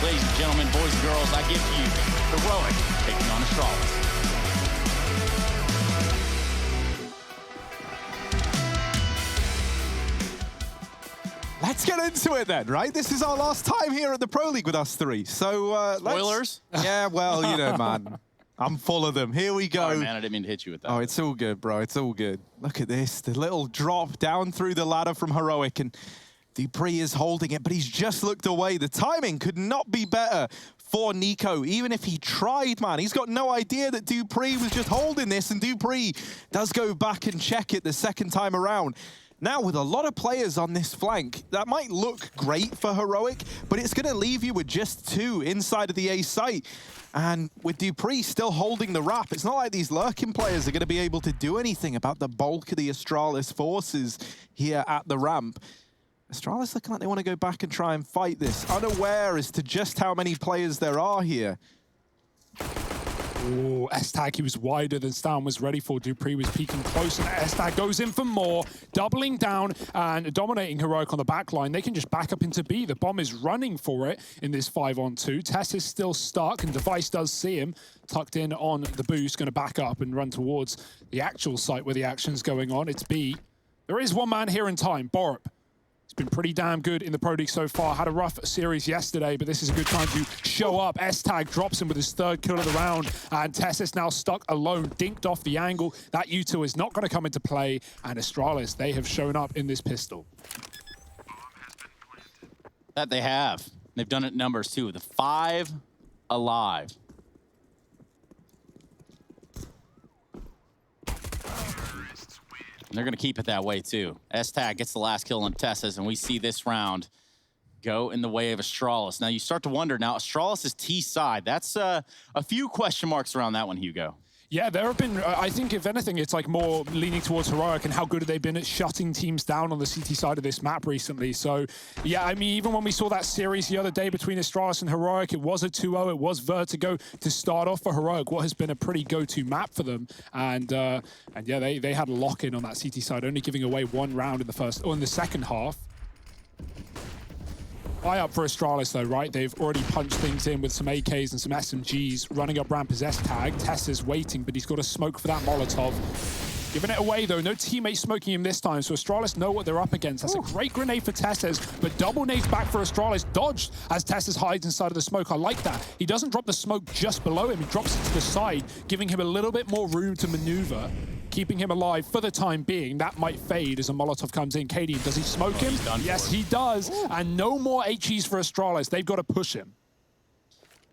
Ladies and gentlemen, boys and girls, I give you Heroic taking on Astralis. Let's get into it then, right? This is our last time here at the Pro League with us three. So, Spoilers? Yeah, well, you know, man. I'm full of them. Here we go. Sorry, man, I didn't mean to hit you with that. Oh, it's all good, bro. It's all good. Look at this. The little drop down through the ladder from Heroic, and dupreeh is holding it, but he's just looked away. The timing could not be better for Nico, even if he tried, man. He's got no idea that dupreeh was just holding this, and dupreeh does go back and check it the second time around. Now, with a lot of players on this flank, that might look great for Heroic, but it's going to leave you with just two inside of the A site. And with dupreeh still holding the wrap, it's not like these lurking players are going to be able to do anything about the bulk of the Astralis forces here at the ramp. Astralis looking like they want to go back and try and fight this, unaware as to just how many players there are here. Oh, S-Tag, he was wider than Stan was ready for. dupreeh was peeking close, and S-Tag goes in for more, doubling down and dominating Heroic on the back line. They can just back up into B. The bomb is running for it in this 5-on-2. Tess is still stuck, and Device does see him tucked in on the boost, going to back up and run towards the actual site where the action's going on. It's B. There is one man here in time, Borup. Been pretty damn good in the Pro League so far. Had a rough series yesterday, but this is a good time to show up. S-Tag drops him with his third kill of the round, and Tess is now stuck alone, dinked off the angle. That U2 is not going to come into play, and Astralis, they have shown up in this pistol. That they have. They've done it in numbers, too. The 5 alive. And they're going to keep it that way, too. S-Tag gets the last kill on Tessa's, and we see this round go in the way of Astralis. Now, you start to wonder, now, Astralis' T side. That's a few question marks around that one, Hugo. Yeah, there have been, I think, if anything, it's like more leaning towards Heroic and how good have they been at shutting teams down on the CT side of this map recently. So, yeah, I mean, even when we saw that series the other day between Astralis and Heroic, it was a 2-0, it was Vertigo to start off for Heroic, what has been a pretty go-to map for them. And yeah, they had a lock-in on that CT side, only giving away one round in the second half. Eye up for Astralis though, right? They've already punched things in with some AKs and some SMGs. Running up ramp is S-Tag. Tess is waiting, but he's got a smoke for that Molotov. Giving it away though, no teammate smoking him this time, so Astralis know what they're up against. That's a great grenade for Tesses, but double nades back for Astralis. Dodged as Tesses hides inside of the smoke. I like that. He doesn't drop the smoke just below him, he drops it to the side, giving him a little bit more room to maneuver, keeping him alive for the time being. That might fade as a Molotov comes in. Katie, does he smoke him? Yes, he does. Ooh. And no more HEs for Astralis. They've got to push him.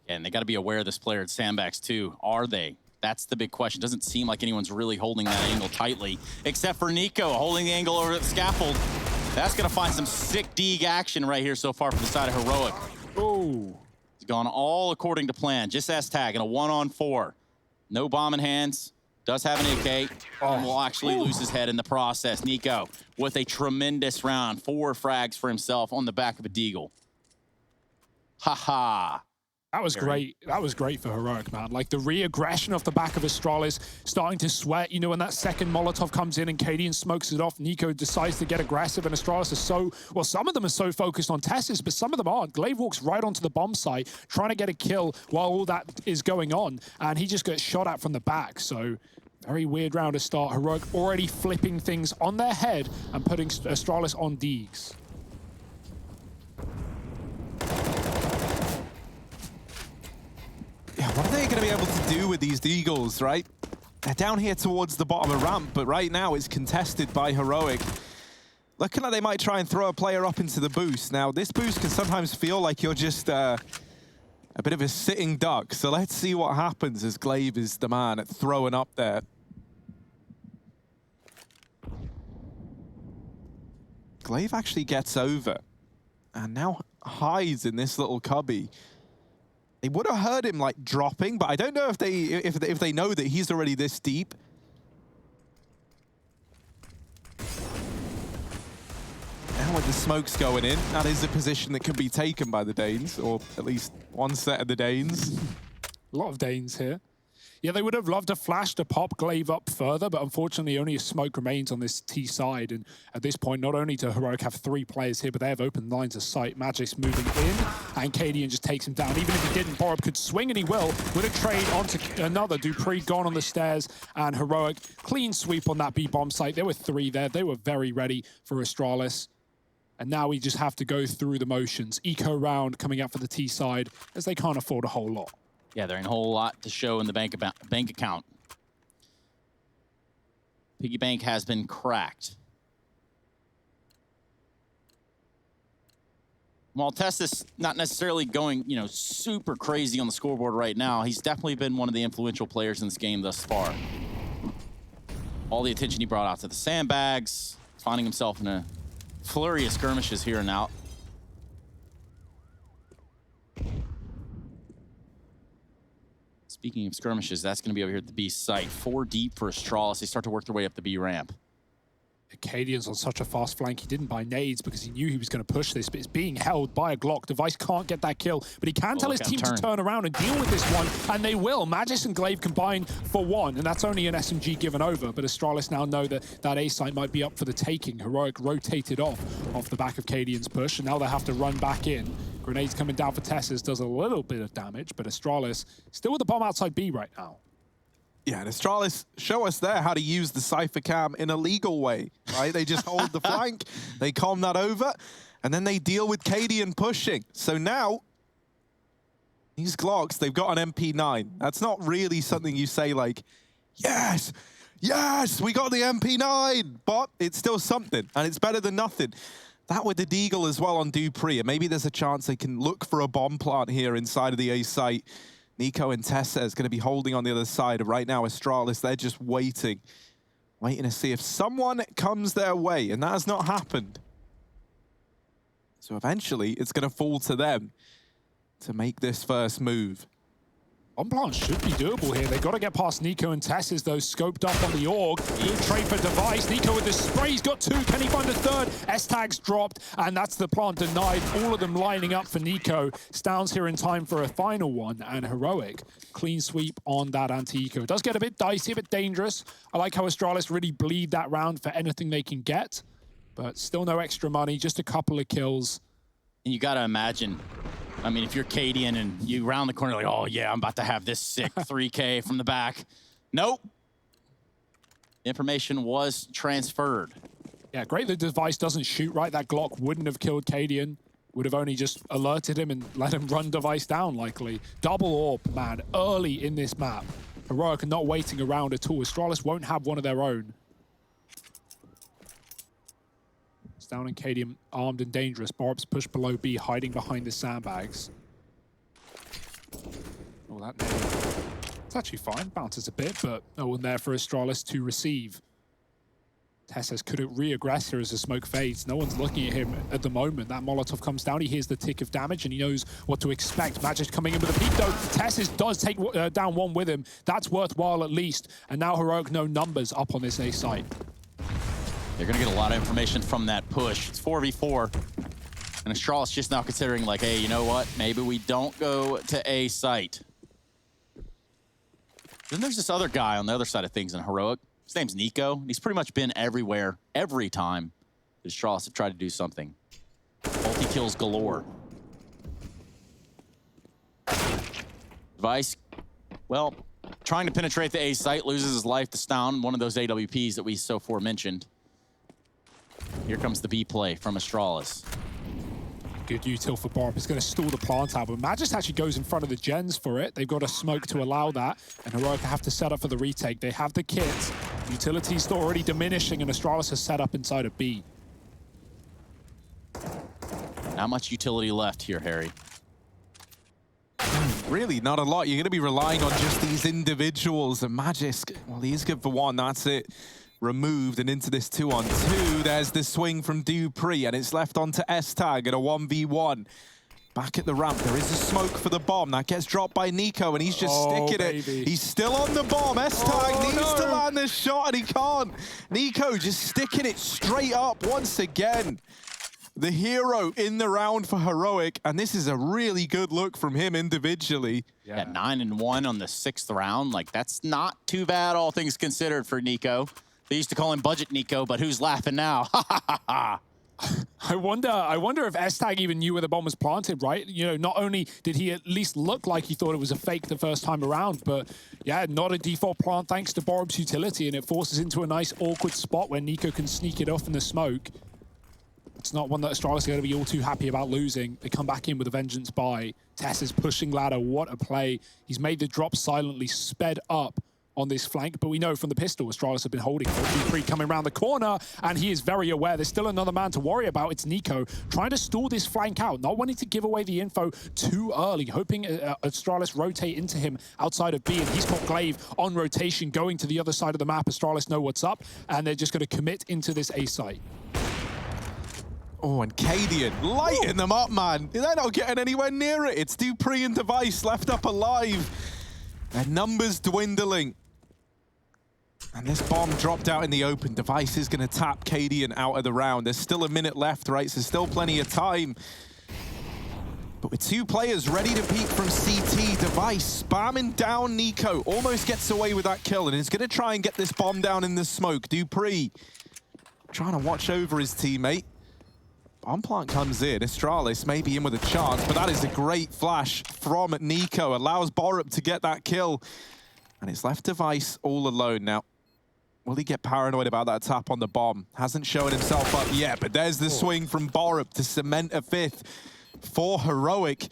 And they got to be aware of this player at Sandbags too. Are they? That's the big question. Doesn't seem like anyone's really holding that angle tightly, except for Nico holding the angle over the scaffold. That's going to find some sick Deeg action right here so far from the side of Heroic. Oh, It's gone all according to plan. Just S-Tag in a 1-on-4. No bomb in hands. Does have an AK, and will actually lose his head in the process. Nico with a tremendous round. 4 frags for himself on the back of a Deagle. Ha-ha. that was great. That was great for Heroic, man. Like the re-aggression off the back of Astralis, starting to sweat. You know, when that second Molotov comes in and Cadian smokes it off, Nico decides to get aggressive, and Astralis is so, well, some of them are so focused on Tessis, but some of them aren't. Glaive walks right onto the bomb site, trying to get a kill while all that is going on, and he just gets shot at from the back. So very weird round to start. Heroic already flipping things on their head and putting Astralis on Deegs. Yeah, what are they going to be able to do with these Deagles, right? They're down here towards the bottom of the ramp, but right now it's contested by Heroic. Looking like they might try and throw a player up into the boost. Now, this boost can sometimes feel like you're just a bit of a sitting duck. So let's see what happens as Glaive is the man at throwing up there. Glaive actually gets over and now hides in this little cubby. They would have heard him like dropping, but I don't know if they know that he's already this deep. Now with the smokes going in, that is a position that could be taken by the Danes, or at least one set of the Danes. A lot of Danes here. Yeah, they would have loved a flash to pop Glaive up further, but unfortunately only a smoke remains on this T side. And at this point, not only do Heroic have 3 players here, but they have open lines of sight. Magic's moving in, and Cadian just takes him down. Even if he didn't, Borup could swing, and he will, with a trade onto another. Dupree gone on the stairs, and Heroic clean sweep on that B-bomb site. There were 3 there. They were very ready for Astralis. And now we just have to go through the motions. Eco round coming up for the T side, as they can't afford a whole lot. Yeah, there ain't a whole lot to show in the bank account. Piggy bank has been cracked. While Tess is not necessarily going, you know, super crazy on the scoreboard right now, he's definitely been one of the influential players in this game thus far. All the attention he brought out to the sandbags, finding himself in a flurry of skirmishes here and out. Speaking of skirmishes, that's going to be over here at the B site. 4 deep for Astralis. They start to work their way up the B ramp. Cadian's on such a fast flank. He didn't buy nades because he knew he was going to push this, but it's being held by a Glock. Device can't get that kill, but he can tell his team to turn around and deal with this one, and they will. Magis and Glaive combine for 1, and that's only an SMG given over, but Astralis now know that that A site might be up for the taking. Heroic rotated off the back of Cadian's push, and now they have to run back in. Grenades coming down for Tessus, does a little bit of damage, but Astralis still with the bomb outside B right now. Yeah, and Astralis show us there how to use the Cypher Cam in a legal way, right? They just hold the flank, they calm that over, and then they deal with Cadian pushing. So now, these Glocks, they've got an MP9. That's not really something you say like, yes, yes, we got the MP9, but it's still something, and it's better than nothing. That with the Deagle as well on Dupree, and maybe there's a chance they can look for a bomb plant here inside of the A site. Nico and Tessa is going to be holding on the other side. Right now, Astralis, they're just waiting to see if someone comes their way, and that has not happened. So eventually, it's going to fall to them to make this first move. Bomb plant should be doable here. They've got to get past Nico and Tessus, though, scoped up on the org. Good trade for Device. Nico with the spray. He's got 2. Can he find a 3rd? S-tags dropped, and that's the plant denied. All of them lining up for Nico. Stoun's here in time for a final one, and Heroic. Clean sweep on that anti-eco. It does get a bit dicey, a bit dangerous. I like how Astralis really bleed that round for anything they can get, but still no extra money, just a couple of kills. And you got to imagine, I mean, if you're Cadian and you round the corner like, oh yeah, I'm about to have this sick 3K from the back. Nope. Information was transferred. Yeah, great the Device doesn't shoot right. That Glock wouldn't have killed Cadian. Would have only just alerted him and let him run Device down likely. Double orb, man, early in this map. Heroic are not waiting around at all. Astralis won't have one of their own. Down and Cadian armed and dangerous. Borup's pushed below B, hiding behind the sandbags. Oh, that nade. It's actually fine. Bounces a bit, but no one there for Astralis to receive. Tessus couldn't re-aggress here as the smoke fades. No one's looking at him at the moment. That Molotov comes down. He hears the tick of damage, and he knows what to expect. Magic coming in with a peek, though. Tessus does take down 1 with him. That's worthwhile at least. And now Heroic no numbers up on this A site. They're going to get a lot of information from that push. It's 4v4. And Astralis just now considering like, hey, you know what? Maybe we don't go to A site. Then there's this other guy on the other side of things in Heroic. His name's Nico. He's pretty much been everywhere, every time that Astralis have tried to do something. Multi-kills galore. Device, well, trying to penetrate the A site, loses his life to Stoun, one of those AWPs that we so mentioned. Here comes the B play from Astralis. Good util for Borup. It's going to stall the plant out, but Magis actually goes in front of the gens for it. They've got a smoke to allow that, and Heroic have to set up for the retake. They have the kit. Utility's still already diminishing, and Astralis has set up inside of B. Not much utility left here, Harry. Really, not a lot. You're going to be relying on just these individuals. And Magis, well, he's good for 1. That's it. Removed and into this 2-on-2. There's the swing from Dupree, and it's left onto S-Tag at a 1v1. Back at the ramp, there is a smoke for the bomb. That gets dropped by Nico, and he's just sticking it. He's still on the bomb. S-Tag needs to land this shot, and he can't. Nico just sticking it straight up once again. the hero in the round for Heroic, and this is a really good look from him individually. Yeah, 9-1 on the 6th round. Like, that's not too bad, all things considered, for Nico. They used to call him Budget Nico, but who's laughing now? Ha ha ha ha. I wonder if S-Tag even knew where the bomb was planted, right? You know, not only did he at least look like he thought it was a fake the first time around, but yeah, not a default plant thanks to Borub's utility, and it forces into a nice awkward spot where Nico can sneak it off in the smoke. It's not one that Astralis are going to be all too happy about losing. They come back in with a vengeance buy. Tess is pushing ladder. What a play. He's made the drop silently, sped up on this flank, but we know from the pistol Astralis have been holding for dupreeh coming around the corner, and he is very aware there's still another man to worry about. It's Nico trying to stall this flank out, not wanting to give away the info too early, hoping Astralis rotate into him outside of B, and he's got Glaive on rotation going to the other side of the map. Astralis know what's up, and they're just going to commit into this A site. Oh, and Cadian lighting them up, man. They're not getting anywhere near it. It's dupreeh and Device left up alive. Their numbers dwindling. And this bomb dropped out in the open. Device is going to tap Cadian out of the round. There's still a minute left, right? So still plenty of time. But with 2 players ready to peek from CT, Device spamming down Nico. Almost gets away with that kill, and is going to try and get this bomb down in the smoke. dupreeh trying to watch over his teammate. Bomb plant comes in. Astralis may be in with a chance, but that is a great flash from Nico. Allows Borup to get that kill. And it's left Device all alone. Now, will he get paranoid about that tap on the bomb? Hasn't shown himself up yet, but there's the swing from Borup to cement a 5th for Heroic.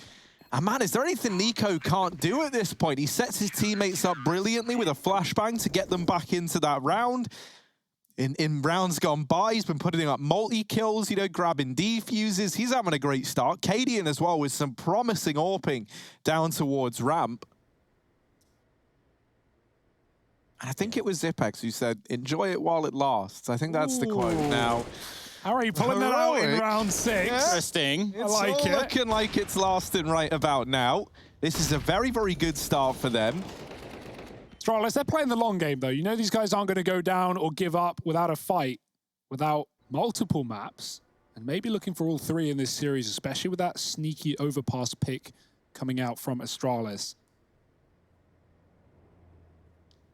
And man, is there anything Nico can't do at this point? He sets his teammates up brilliantly with a flashbang to get them back into that round. In rounds gone by, he's been putting up multi-kills, you know, grabbing defuses. He's having a great start. Cadian as well with some promising AWPing down towards ramp. And I think it was Zipex who said, enjoy it while it lasts. I think that's the quote now. How are you pulling that out in round 6? Yeah. Interesting. It's all looking like it's lasting right about now. This is a very, very good start for them. Astralis, they're playing the long game, though. You know these guys aren't going to go down or give up without a fight, without multiple maps, and maybe looking for all 3 in this series, especially with that sneaky overpass pick coming out from Astralis.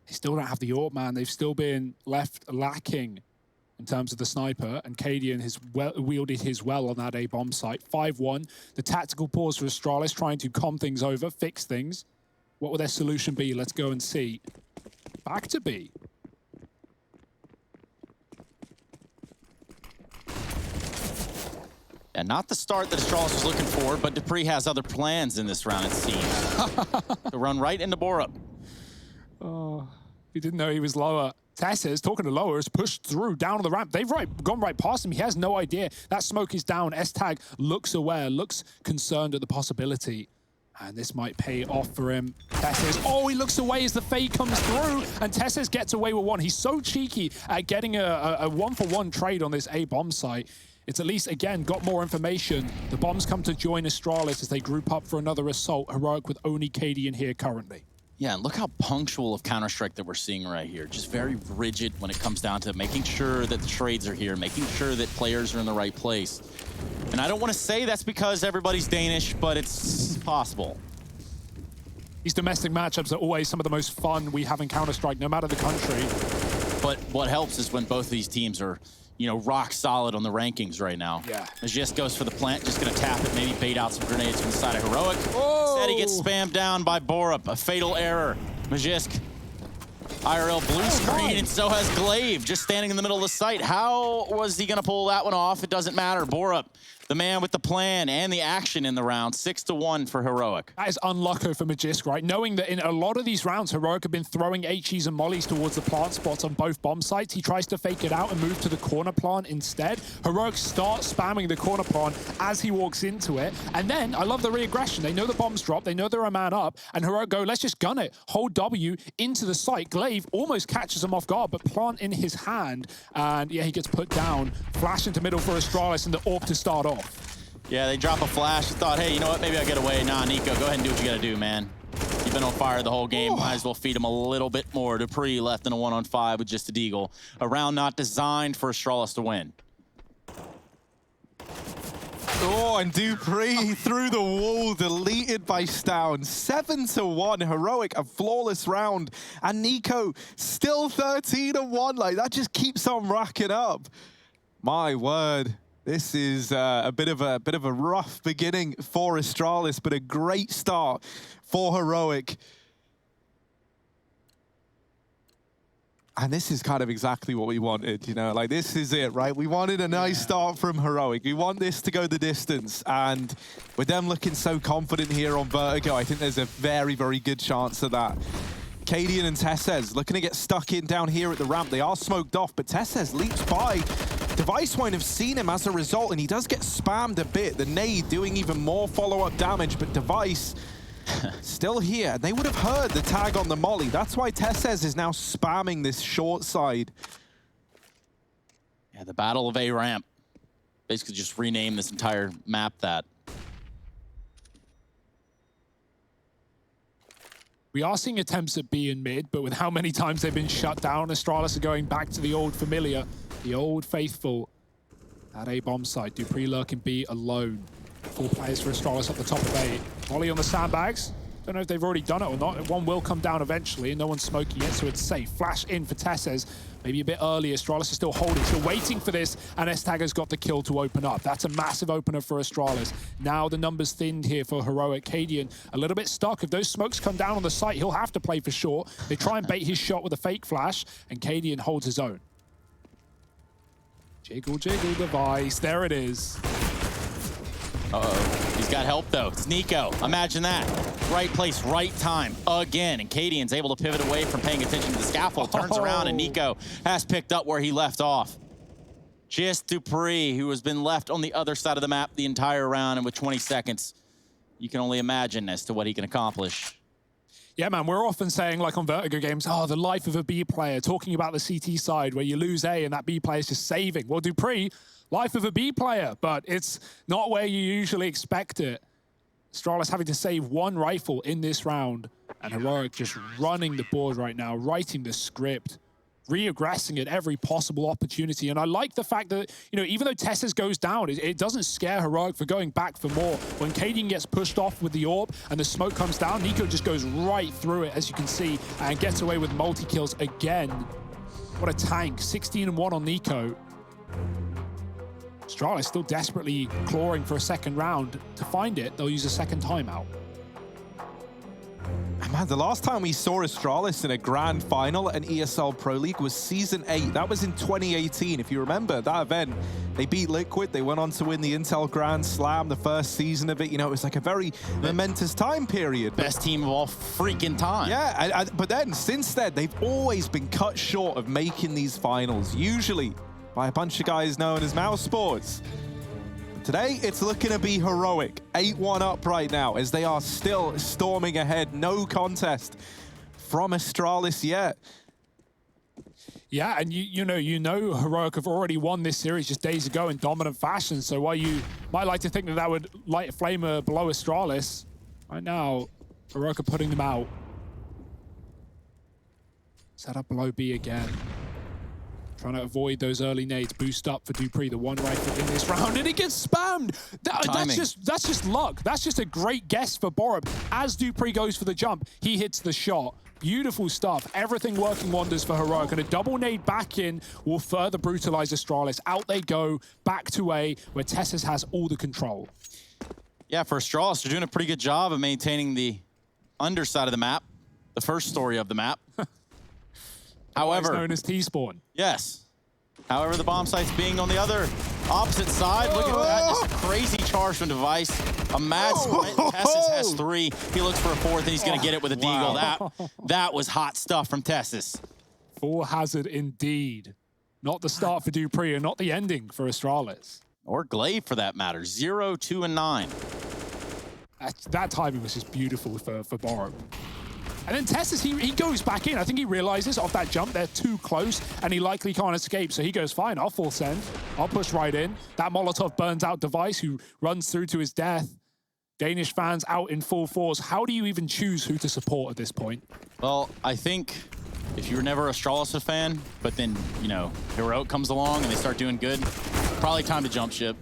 They still don't have the AWP, man. They've still been left lacking in terms of the sniper, and Cadian has wielded his well on that A bomb site. 5-1, the tactical pause for Astralis, trying to calm things over, fix things. What will their solution be? Let's go and see. Back to B. And not the start that Astralis was looking for, but dupreeh has other plans in this round, it seems. To run right into Borup. Oh, he didn't know he was lower. Tess's talking to lower, has pushed through down the ramp. They've gone right past him. He has no idea. That smoke is down. S-Tag looks aware, looks concerned at the possibility. And this might pay off for him. Tess's, oh, he looks away as the fade comes through, and Tess's gets away with 1. He's so cheeky at getting a 1-for-1 trade on this A bomb site. It's at least, again, got more information. The bombs come to join Astralis as they group up for another assault. Heroic with only Cadian here currently. Yeah, and look how punctual of Counter-Strike that we're seeing right here. Just very rigid when it comes down to making sure that the trades are here, making sure that players are in the right place. And I don't want to say that's because everybody's Danish, but it's possible. These domestic matchups are always some of the most fun we have in Counter-Strike, no matter the country. But what helps is when both of these teams are, you know, rock solid on the rankings right now. Yeah. Magisk goes for the plant, just gonna tap it, maybe bait out some grenades from the side of Heroic. Whoa. Instead, he gets spammed down by Borup. A fatal error. Magisk, IRL blue screen, and so has Glaive, just standing in the middle of the site. How was he gonna pull that one off? It doesn't matter. Borup, the man with the plan and the action in the round. 6-1 for Heroic. That is unlucky for Magisk, right? Knowing that in a lot of these rounds, Heroic have been throwing HEs and mollies towards the plant spots on both bomb sites. He tries to fake it out and move to the corner plant instead. Heroic starts spamming the corner plant as he walks into it. And then, I love the re-aggression. They know the bomb's dropped. They know they're a man up. And Heroic go, let's just gun it. Hold W into the site. Glaive almost catches him off guard, but plant in his hand. And yeah, he gets put down. Flash into middle for Astralis and the AWP to start off. Yeah, they drop a flash. Thought, hey, you know what? Maybe I'll get away. Nah, Nico, go ahead and do what you got to do, man. You've been on fire the whole game. Might as well feed him a little bit more. dupreeh left in a 1-on-5 with just a deagle. A round not designed for Astralis to win. Oh, and Dupree through the wall, deleted by Stown. 7-1, Heroic, a flawless round. And Nico still 13-1. Like, that just keeps on racking up. My word. This is a bit of a rough beginning for Astralis, but a great start for Heroic. And this is kind of exactly what we wanted, you know, like this is it, right? We wanted a nice start from Heroic. We want this to go the distance. And with them looking so confident here on Vertigo, I think there's a very, very good chance of that. Cadian and Tessez looking to get stuck in down here at the ramp. They are smoked off, but Tessez leaps by. Device won't have seen him as a result, and he does get spammed a bit. The nade doing even more follow-up damage, but Device still here. They would have heard the tag on the molly. That's why Tessez is now spamming this short side. Yeah, the Battle of A Ramp. Basically just rename this entire map that. We are seeing attempts at B and mid, but with how many times they've been shut down, Astralis are going back to the old familiar, the old faithful at A bomb site. Dupree lurking B alone. 4 players for Astralis up the top of A. Molly on the sandbags. Don't know if they've already done it or not. One will come down eventually, and no one's smoking it, so it's safe. Flash in for Tessez. Maybe a bit early. Astralis is still holding, still waiting for this, and Estaga's got the kill to open up. That's a massive opener for Astralis. Now the numbers thinned here for Heroic. Cadian a little bit stuck. If those smokes come down on the site, he'll have to play for short. They try and bait his shot with a fake flash, and Cadian holds his own. Jiggle, jiggle device. There it is. Uh-oh. He's got help, though. It's Nico. Imagine that. Right place, right time. Again. And Cadian's able to pivot away from paying attention to the scaffold. Turns around, and Nico has picked up where he left off. Just Dupree, who has been left on the other side of the map the entire round. And with 20 seconds, you can only imagine as to what he can accomplish. Yeah, man, we're often saying, like on Vertigo games, oh, the life of a B player, talking about the CT side where you lose A and that B player is just saving. Well, Dupree, life of a B player, but it's not where you usually expect it. Astralis having to save 1 rifle in this round, and Heroic just running the board right now, writing the script, re-aggressing at every possible opportunity. And I like the fact that, you know, even though Tessez goes down, it doesn't scare Heroic for going back for more. When Cadian gets pushed off with the orb and the smoke comes down, Nico just goes right through it, as you can see, and gets away with multi-kills again. What a tank, 16-1 on Nico. Astralis still desperately clawing for a second round. To find it, they'll use a second timeout. Man, the last time we saw Astralis in a grand final at ESL Pro League was Season 8. That was in 2018. If you remember that event, they beat Liquid. They went on to win the Intel Grand Slam, the first season of it. You know, it was like a very momentous time period. Best team of all freaking time. Yeah, but then, since then, they've always been cut short of making these finals, usually by a bunch of guys known as Mouse Sports. Today, it's looking to be Heroic. 8-1 up right now as they are still storming ahead. No contest from Astralis yet. Yeah, and you know Heroic have already won this series just days ago in dominant fashion. So while you might like to think that that would light a flame below Astralis, right now, Heroic are putting them out. Set up below B again. Trying to avoid those early nades. Boost up for Dupree, the 1 rifle in this round, and he gets spammed. That's just luck. That's just a great guess for Borup. As Dupree goes for the jump, he hits the shot. Beautiful stuff. Everything working wonders for Heroic, and a double nade back in will further brutalize Astralis. Out they go, back to A, where Tessez has all the control. Yeah, for Astralis, they're doing a pretty good job of maintaining the underside of the map, the first story of the map. However, known as T-spawn. Yes. However, the bomb site's being on the other opposite side. Look at that, just a crazy charge from Device. A mad sprint. Tessez has 3. He looks for a 4th, and he's going to get it with a deagle. That was hot stuff from Tessez. Full hazard indeed. Not the start for Dupree, and not the ending for Astralis. Or Glaive, for that matter. 0, 2, and 9. That timing was just beautiful for Borup. And then Tessez, he goes back in. I think he realizes off that jump they're too close and he likely can't escape. So he goes, fine, I'll full send. I'll push right in. That Molotov burns out Device, who runs through to his death. Danish fans out in full force. How do you even choose who to support at this point? Well, I think if you were never a Astralis fan, but then, you know, Heroic comes along and they start doing good, probably time to jump ship.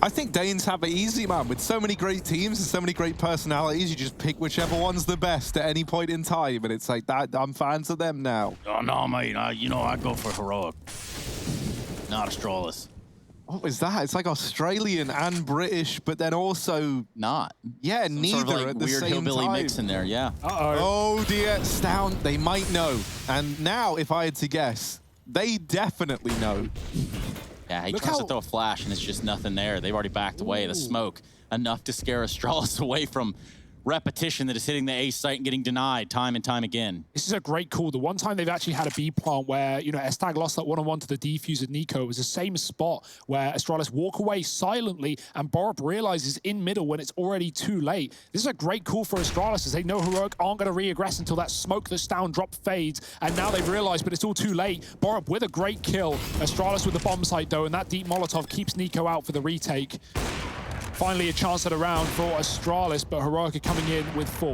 I think Danes have it easy, man. With so many great teams and so many great personalities, you just pick whichever one's the best at any point in time. And it's like that. I'm fans of them now. Oh, no, mate. You know, I go for Heroic. Not Astralis. What was that? It's like Australian and British, but then also not. Yeah, Some neither sort of, like, at the weird same hillbilly time. mix in there, yeah. Oh dear, Stown. They might know. And now, if I had to guess, they definitely know. Yeah, he Look tries how- to throw a flash, and it's just nothing there. They've already backed away. The smoke, enough to scare Astralis away from repetition that is hitting the A site and getting denied time and time again. This is a great call. The one time they've actually had a B plant where, you know, Estag lost that one-on-one to the defuse with Nico. It was the same spot where Astralis walk away silently and Borup realizes in middle when it's already too late. This is a great call for Astralis as they know Heroic aren't going to re-aggress until that smoke that's down drop fades. And now they've realized, but it's all too late. Borup with a great kill. Astralis with the bomb site though, and that deep Molotov keeps Nico out for the retake. Finally, a chance at a round for Astralis, but Heroic are coming in with 4.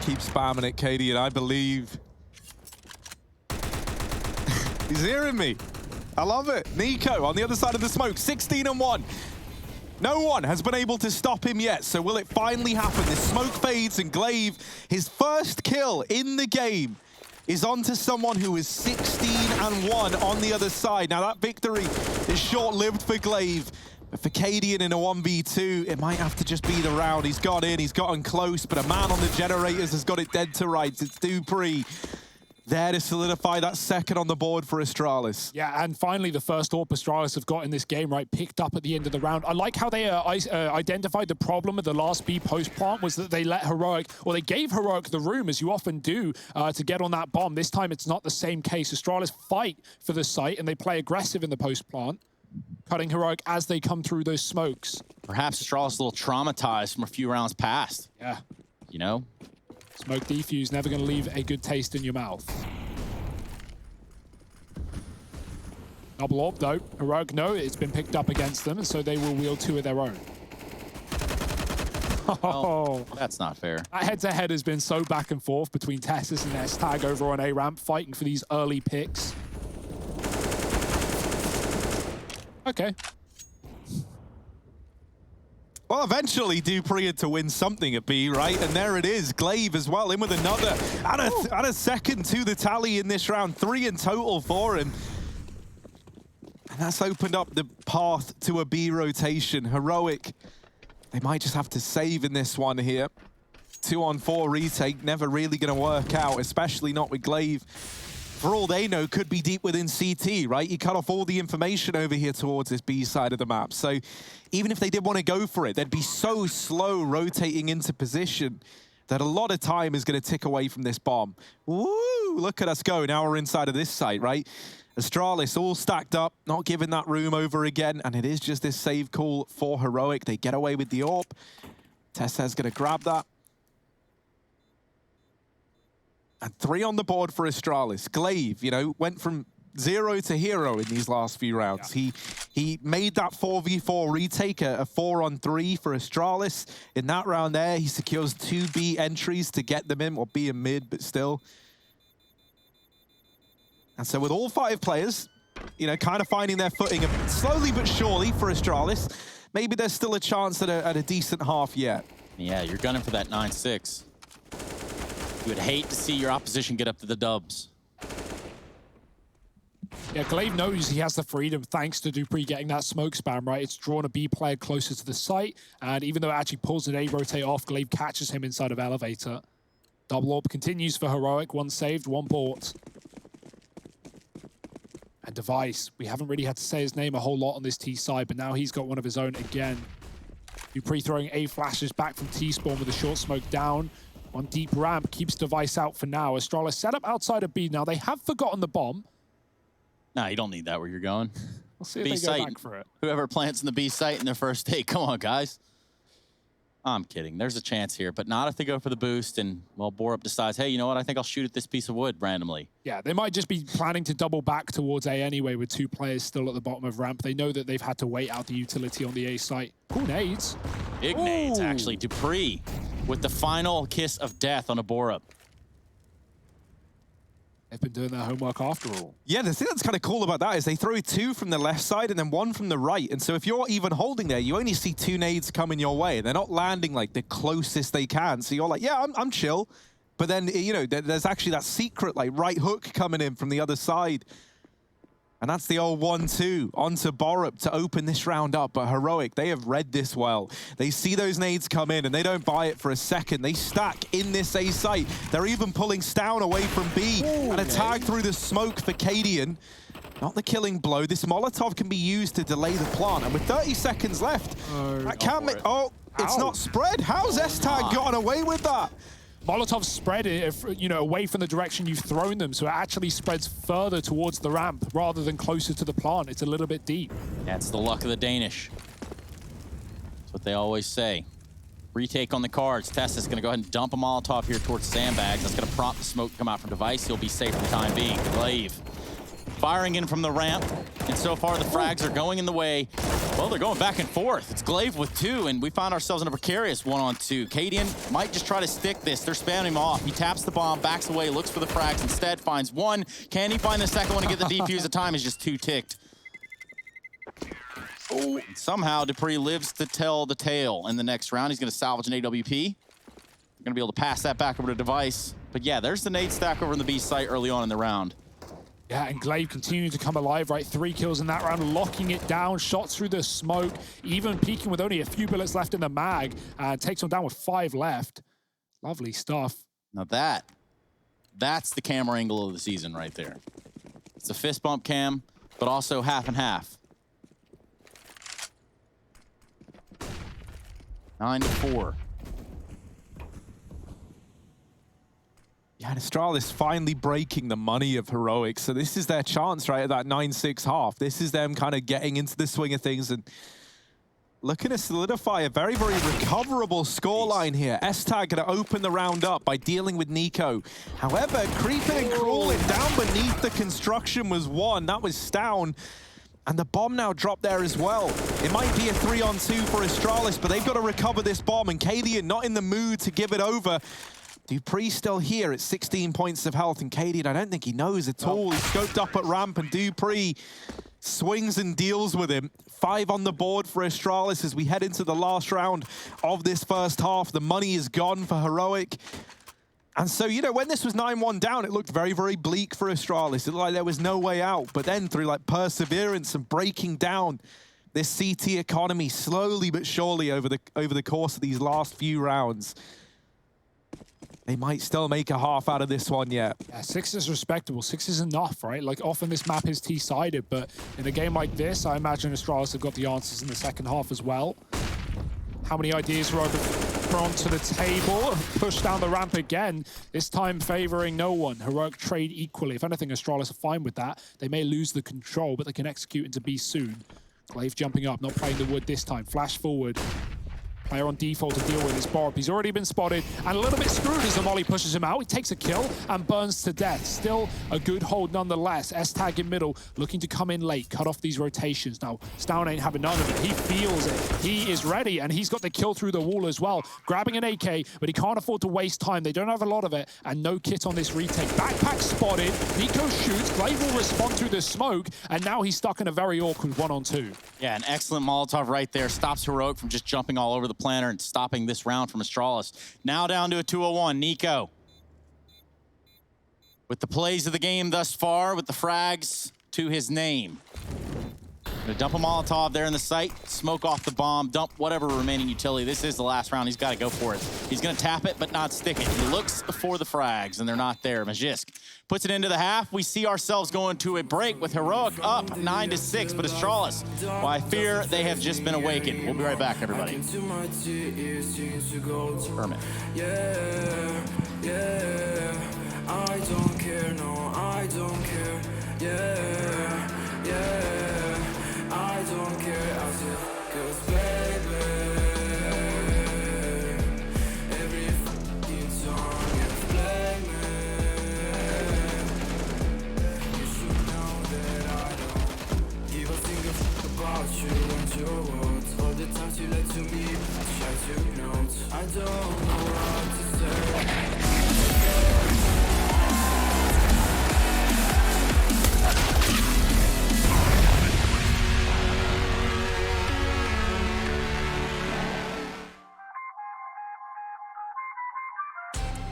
Keep spamming it, Katie, and I believe... He's hearing me. I love it. Nico on the other side of the smoke, 16-1. No one has been able to stop him yet, so will it finally happen? This smoke fades, and Glaive, his first kill in the game, is onto someone who is 16-1 on the other side. Now, that victory is short-lived for Glaive. But for Cadian in a 1v2, it might have to just be the round. He's got in, he's gotten close, but a man on the generators has got it dead to rights. It's Dupree there to solidify that second on the board for Astralis. Yeah, and finally the first AWP Astralis have got in this game, right, picked up at the end of the round. I like how they identified the problem of the last B post plant was that they let Heroic, or they gave Heroic the room, as you often do, to get on that bomb. This time it's not the same case. Astralis fight for the site and they play aggressive in the post plant, cutting Heroic as they come through those smokes. Perhaps Astralis a little traumatized from a few rounds past. Yeah. You know? Smoke defuse, never going to leave a good taste in your mouth. Double AWP though. Heroic know it's been picked up against them, and so they will wield 2 of their own. Well, that's not fair. That head-to-head has been so back and forth between Tessus and Estag over on A-ramp, fighting for these early picks. Okay. Well, eventually Dupree had to win something at B, right? And there it is. Glaive as well, in with another. And a second to the tally in this round. 3 in total for him. And that's opened up the path to a B rotation. Heroic, they might just have to save in this one here. 2-on-4 retake, never really going to work out, especially not with Glaive. For all they know, could be deep within CT, right? You cut off all the information over here towards this B side of the map. So even if they did want to go for it, they'd be so slow rotating into position that a lot of time is going to tick away from this bomb. Woo! Look at us go. Now we're inside of this site, right? Astralis all stacked up, not giving that room over again, and it is just this save call for Heroic. They get away with the AWP. Tessa's going to grab that. And 3 on the board for Astralis. Glaive, you know, went from 0 to hero in these last few rounds. Yeah. He made that 4v4 retake a 4-on-3 for Astralis. In that round there, he secures 2 B entries to get them in, or B and mid, but still. And so with all 5 players, you know, kind of finding their footing slowly but surely for Astralis, maybe there's still a chance at a decent half yet. Yeah, you're gunning for that 9-6. You would hate to see your opposition get up to the dubs. Yeah, Glaive knows he has the freedom thanks to Dupree getting that smoke spam, right? It's drawn a B player closer to the site, and even though it actually pulls an A rotate off, Glaive catches him inside of elevator. Double AWP continues for Heroic, 1 saved, 1 bought. And Device, we haven't really had to say his name a whole lot on this T side, but now he's got one of his own again. Dupree throwing A flashes back from T-spawn with a short smoke down. On deep ramp, keeps Device out for now. Astralis set up outside of B. Now, they have forgotten the bomb. Nah, you don't need that where you're going. We'll see if B they go site. back for it. Whoever plants in the B site in their first day. Come on, guys. I'm kidding. There's a chance here, but not if they go for the boost and, well, Borup decides, hey, you know what? I think I'll shoot at this piece of wood randomly. Yeah, they might just be planning to double back towards A anyway with 2 players still at the bottom of ramp. They know that they've had to wait out the utility on the A site. Cool nades. Big nades, actually. Dupree with the final kiss of death on a Borup. They've been doing their homework after all. Yeah, the thing that's kind of cool about that is they throw 2 from the left side and then 1 from the right. And so if you're even holding there, you only see 2 nades coming your way. They're not landing like the closest they can. So you're like, yeah, I'm chill. But then, you know, there's actually that secret like right hook coming in from the other side. And that's the old 1-2 onto Borup to open this round up. But Heroic, they have read this well. They see those nades come in and they don't buy it for a second. They stack in this A site. They're even pulling Stown away from B. Ooh, and a tag through the smoke for Cadian. Not the killing blow. This Molotov can be used to delay the plant. And with 30 seconds left, that can't make... Oh, it's not spread. How's S-Tag gotten away with that? Molotov spread it, you know, away from the direction you've thrown them, so it actually spreads further towards the ramp rather than closer to the plant. It's a little bit deep. Yeah, it's the luck of the Danish. That's what they always say. Retake on the cards. Tessa's going to go ahead and dump a Molotov here towards Sandbags. That's going to prompt the smoke to come out from Device. He'll be safe for the time being. Glaive firing in from the ramp, and so far the frags are going in the way. Well, they're going back and forth. It's Glaive with 2, and we find ourselves in a precarious 1-on-2. Cadian might just try to stick this. They're spamming him off. He taps the bomb, backs away, looks for the frags instead, finds 1. Can he find the second one to get the defuse? The time is just 2 ticked. Oh, and somehow Dupree lives to tell the tale in the next round. He's going to salvage an AWP. Going to be able to pass that back over to Device. But yeah, there's the nade stack over in the B site early on in the round. Yeah, and Glaive continuing to come alive, right? 3 kills in that round, locking it down, shots through the smoke, even peeking with only a few bullets left in the mag, and takes him down with 5 left. Lovely stuff. Now that's the camera angle of the season right there. It's a fist bump cam, but also half and half. 9-4. Yeah, and Astralis finally breaking the money of Heroic. So this is their chance, right, at that 9-6 half. This is them kind of getting into the swing of things and looking to solidify a very, very recoverable scoreline here. S-Tag going to open the round up by dealing with Nico. However, creeping and crawling down beneath the construction was 1. That was Stown. And the bomb now dropped there as well. It might be a 3-on-2 for Astralis, but they've got to recover this bomb. And Cadian not in the mood to give it over. Dupree still here at 16 points of health, and Cadian, I don't think he knows at all. He's scoped up at ramp, and Dupree swings and deals with him. 5 on the board for Astralis as we head into the last round of this first half. The money is gone for Heroic. And so, you know, when this was 9-1 down, it looked very, very bleak for Astralis. It looked like there was no way out. But then through, like, perseverance and breaking down this CT economy slowly but surely over the course of these last few rounds, they might still make a half out of this one yet. Yeah, 6 is respectable. 6 is enough, right? Like, often this map is T-sided, but in a game like this, I imagine Astralis have got the answers in the second half as well. How many ideas were thrown to the table? Push down the ramp again, this time favoring no one. Heroic trade equally. If anything, Astralis are fine with that. They may lose the control, but they can execute into B soon. Glaive jumping up, not playing the wood this time. Flash forward. Player on default to deal with is Borup. He's already been spotted and a little bit screwed as the molly pushes him out. He takes a kill and burns to death. Still a good hold nonetheless. S-Tag in middle, looking to come in late, cut off these rotations. Now, Stown ain't having none of it. He feels it. He is ready, and he's got the kill through the wall as well. Grabbing an AK, but he can't afford to waste time. They don't have a lot of it, and no kit on this retake. Backpack spotted. Nico shoots. Glaive will respond through the smoke, and now he's stuck in a very awkward 1-on-2. Yeah, an excellent Molotov right there. Stops Heroic from just jumping all over the planner and stopping this round from Astralis. Now down to a 2-0-1. Nico, with the plays of the game thus far, with the frags to his name. Gonna dump a Molotov there in the site, smoke off the bomb, dump whatever remaining utility. This is the last round. He's got to go for it. He's gonna tap it, but not stick it. He looks for the frags, and they're not there. Magisk puts it into the half. We see ourselves going to a break with Heroic up 9-6, but Astralis, well, I fear they have just been awakened. We'll be right back, everybody. Hermit. Yeah, I don't care, no, I don't care. Yeah, I don't care, I said, 'cause baby, every fucking song is blaming. You should know that I don't give a single fuck about you and your words. All the times you lied to me, I took notes. I don't know what to say.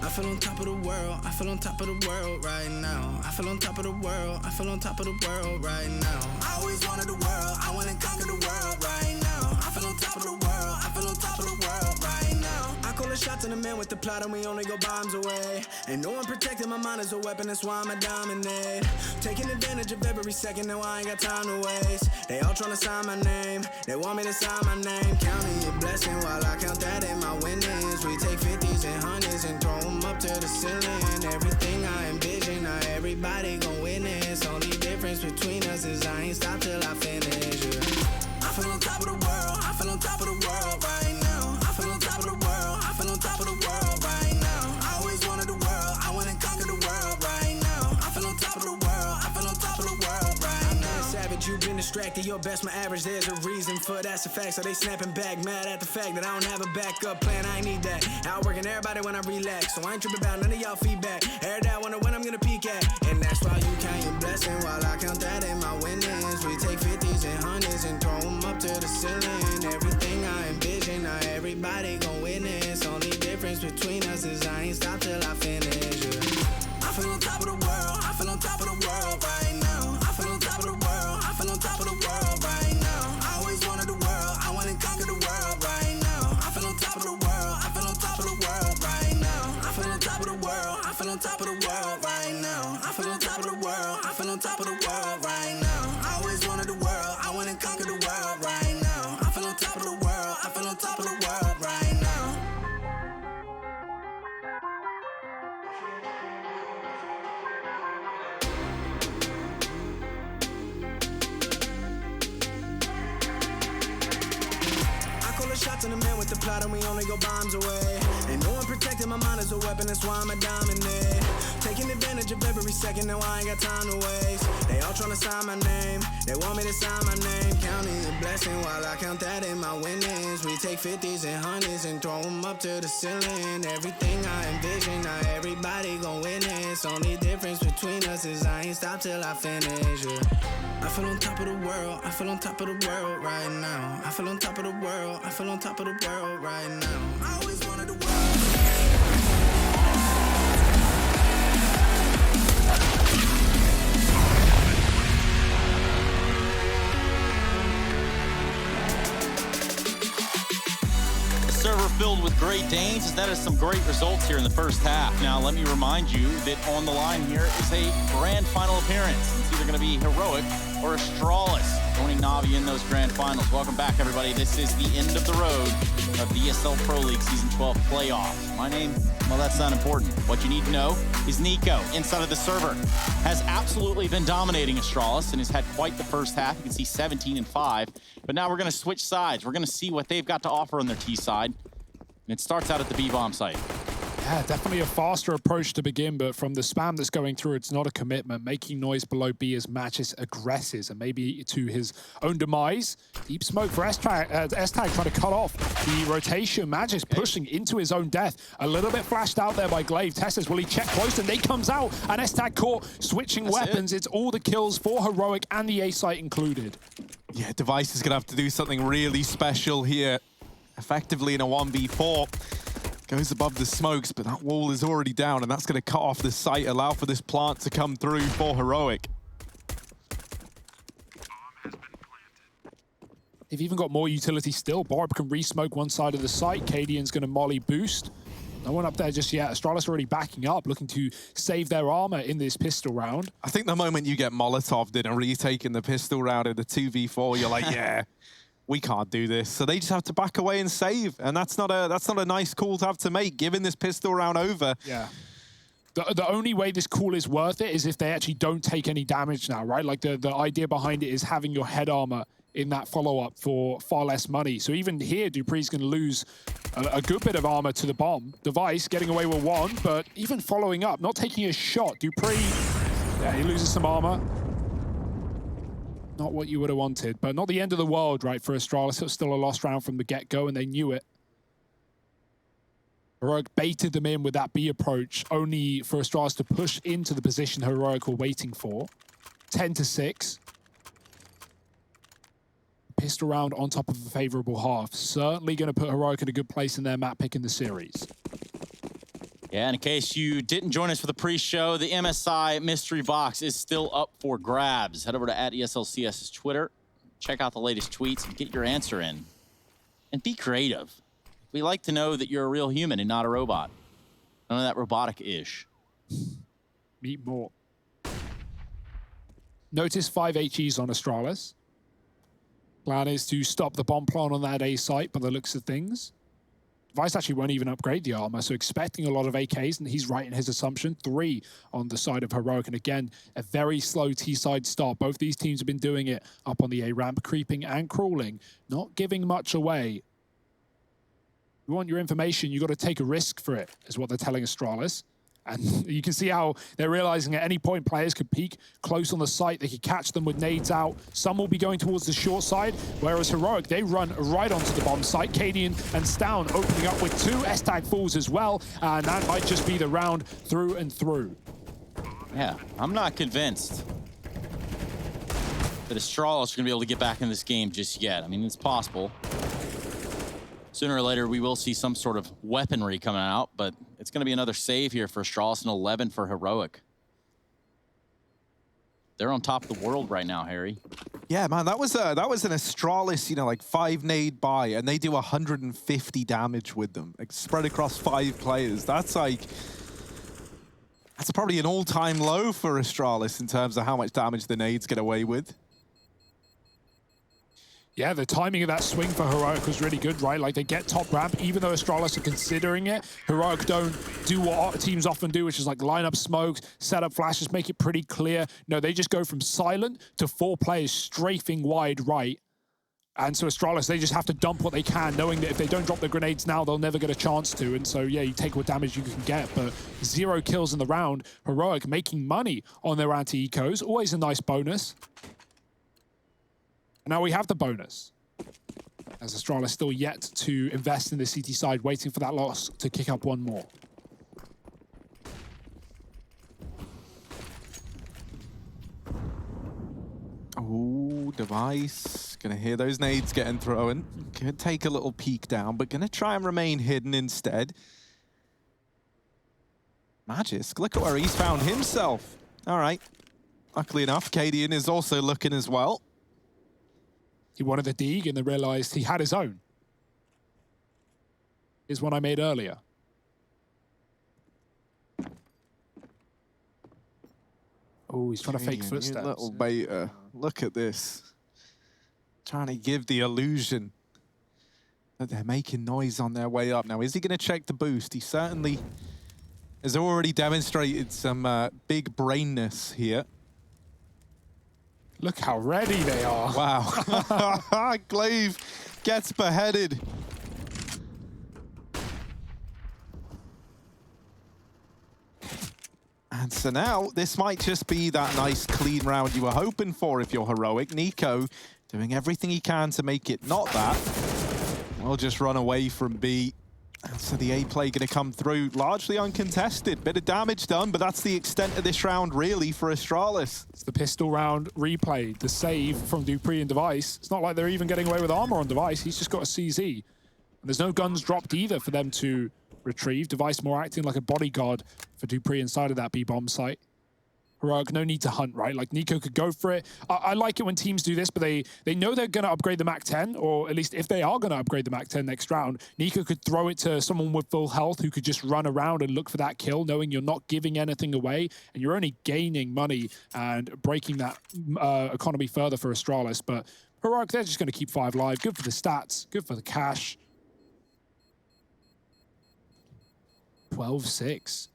I feel on top of the world, I feel on top of the world right now. I feel on top of the world, I feel on top of the world right now. I always wanted the world, I wanna conquer the world right now. I feel on top of the world, I feel on top of the world right now. I call the shots in the man with the plot and we only go bombs away. Ain't no one protecting my mind as a weapon, that's why I'ma dominate. Taking advantage of every second, now I ain't got time to waste. They all tryna sign my name, they want me to sign my name. Counting your blessing while I count that in my winnings. We take 50s and 100s and throw them up to the ceiling. Everything I envision, now everybody gon' witness. Only difference between us is I ain't stop till I finish. Yeah. I feel on top of the world, I feel on top of the world right now. I feel on top of the world, I feel on top of the world right now. I always wanted the world, I wanna conquer the world right now. I feel on top of the world, I feel on top of the world right now. Savage, you've been distracted, your best my average, there's a reason for that's a fact. So they snapping back, mad at the fact that I don't have a backup plan, I ain't need that. Outworking everybody when I relax, so I ain't tripping about none of y'all feedback. Heard that, wonder when I'm gonna peak at. And that's why you count your blessing while I count that in my winnings. We take 50s and 100s and throw them up to the ceiling. Everything I envision, now everybody gon' witness. Only difference between us is I ain't stop till I finish. Yeah. I feel on top of the world, I feel on top of the world right now. I feel on top of the world, I feel on top of the world right now. I always wanted the world, I wanna conquer the world right now. I feel on top of the world, I feel on top of the world right now. I feel on top of the world, I feel on top of the world right now. I feel on top of the world, I feel on top of the world right now. I always wanted the world, I wanna conquer the world right now. I feel on top of the world, I feel on top of the world right now. Shots in the man with the plot and we only go bombs away. Ain't no one protecting my mind as a weapon, that's why I'ma dominate. Taking advantage of every second, now I ain't got time to waste. They all tryna sign my name, they want me to sign my name. Counting a blessing while I count that in my winnings. We take 50s and 100s and throw them up to the ceiling. Everything I envision, now everybody gon' witness. Only difference between us is I ain't stop till I finish. Yeah. I feel on top of the world, I feel on top of the world right now. I feel on top of the world, I feel on top of the world right now. I always wanted the world. Server filled with Great Danes. That is some great results here in the first half. Now, let me remind you that on the line here is a grand final appearance. It's either going to be Heroic or Astralis joining Navi in those grand finals. Welcome back, everybody. This is the end of the road of the ESL Pro League Season 12 playoffs. My name, well, that's not important. What you need to know is Nico, inside of the server, has absolutely been dominating Astralis and has had quite the first half. You can see 17-5. But now we're going to switch sides. We're going to see what they've got to offer on their T side. And it starts out at the B-bomb site. Yeah, definitely a faster approach to begin, but from the spam that's going through, it's not a commitment. Making noise below B as Matches aggresses, and maybe to his own demise. Deep smoke for S-Tag trying to cut off the rotation. Matches pushing into his own death. A little bit flashed out there by Glaive. Testes, will he check close? And they comes out, and S-Tag caught switching weapons. It's all the kills for Heroic and the A site included. Yeah, Device is going to have to do something really special here. Effectively in a 1v4. Goes above the smokes, but that wall is already down, and that's going to cut off the site, allow for this plant to come through for Heroic. They've even got more utility still. Barb can re-smoke one side of the site. Cadian's going to molly boost. No one up there just yet. Astralis already backing up, looking to save their armor in this pistol round. I think the moment you get Molotov'd in a retake in the pistol round in the 2v4, you're like, yeah, we can't do this. So they just have to back away and save. And that's not a nice call to have to make, given this pistol round over. Yeah. The only way this call is worth it is if they actually don't take any damage now, right? Like the idea behind it is having your head armor in that follow-up for far less money. So even here, Dupree's going to lose a good bit of armor to the bomb. Device getting away with one, but even following up, not taking a shot. Dupree, yeah, he loses some armor. Not what you would have wanted, but not the end of the world, right, for Astralis. It was still a lost round from the get-go, and they knew it. Heroic baited them in with that B approach, only for Astralis to push into the position Heroic were waiting for. 10-6. Pistol round on top of a favorable half. Certainly going to put Heroic in a good place in their map pick in the series. Yeah, and in case you didn't join us for the pre-show, the MSI mystery box is still up for grabs. Head over to @ESLCS's Twitter, check out the latest tweets, and get your answer in. And be creative. We like to know that you're a real human and not a robot. None of that robotic-ish. Meet more. Notice 5 HEs on Astralis. Plan is to stop the bomb plant on that A site by the looks of things. Vice actually won't even upgrade the armor, so expecting a lot of AKs, and he's right in his assumption. 3 on the side of Heroic, and again, a very slow T-side start. Both these teams have been doing it up on the A ramp, creeping and crawling, not giving much away. You want your information, you got to take a risk for it, is what they're telling Astralis. And you can see how they're realizing at any point players could peek close on the site. They could catch them with nades out. Some will be going towards the short side, whereas Heroic, they run right onto the bomb site. Cadian and Stown opening up with 2 S-Tag falls as well. And that might just be the round through and through. Yeah, I'm not convinced that Astralis are going to be able to get back in this game just yet. I mean, it's possible. Sooner or later, we will see some sort of weaponry coming out, but it's going to be another save here for Astralis and 11 for Heroic. They're on top of the world right now, Harry. Yeah, man, that was an Astralis, you know, like 5 nade buy, and they do 150 damage with them, like spread across 5 players. That's probably an all-time low for Astralis in terms of how much damage the nades get away with. Yeah, the timing of that swing for Heroic was really good, right? Like, they get top ramp, even though Astralis are considering it. Heroic don't do what teams often do, which is like line up smokes, set up flashes, make it pretty clear. No, they just go from silent to 4 players strafing wide right. And so Astralis, they just have to dump what they can, knowing that if they don't drop the grenades now, they'll never get a chance to. And so, yeah, you take what damage you can get, but 0 kills in the round. Heroic making money on their anti-ecos, always a nice bonus. Now we have the bonus, as Astralis still yet to invest in the CT side, waiting for that loss to kick up one more. Oh, Device. Gonna hear those nades getting thrown. Gonna take a little peek down, but gonna try and remain hidden instead. Magisk, look at where he's found himself. All right. Luckily enough, Cadian is also looking as well. He wanted the dig and then realized he had his own. Is one I made earlier. Oh, he's trying to fake footsteps. Little beta. Look at this. Trying to give the illusion that they're making noise on their way up. Now, is he going to check the boost? He certainly has already demonstrated some big brainness here. Look how ready they are. Wow. Glaive gets beheaded. And so now, this might just be that nice, clean round you were hoping for if you're Heroic. Nico doing everything he can to make it not that. We'll just run away from B. And so the A play going to come through largely uncontested. Bit of damage done, but that's the extent of this round, really, for Astralis. It's the pistol round replay, the save from dupreeh and Device. It's not like they're even getting away with armor on Device. He's just got a CZ. And there's no guns dropped either for them to retrieve. Device more acting like a bodyguard for dupreeh inside of that B-bomb site. Heroic, no need to hunt, right? Like, Nico could go for it. I like it when teams do this, but they know they're going to upgrade the MAC-10, or at least if they are going to upgrade the MAC-10 next round, Nico could throw it to someone with full health who could just run around and look for that kill, knowing you're not giving anything away, and you're only gaining money and breaking that economy further for Astralis. But Heroic, they're just going to keep 5 live. Good for the stats, good for the cash. 12-6.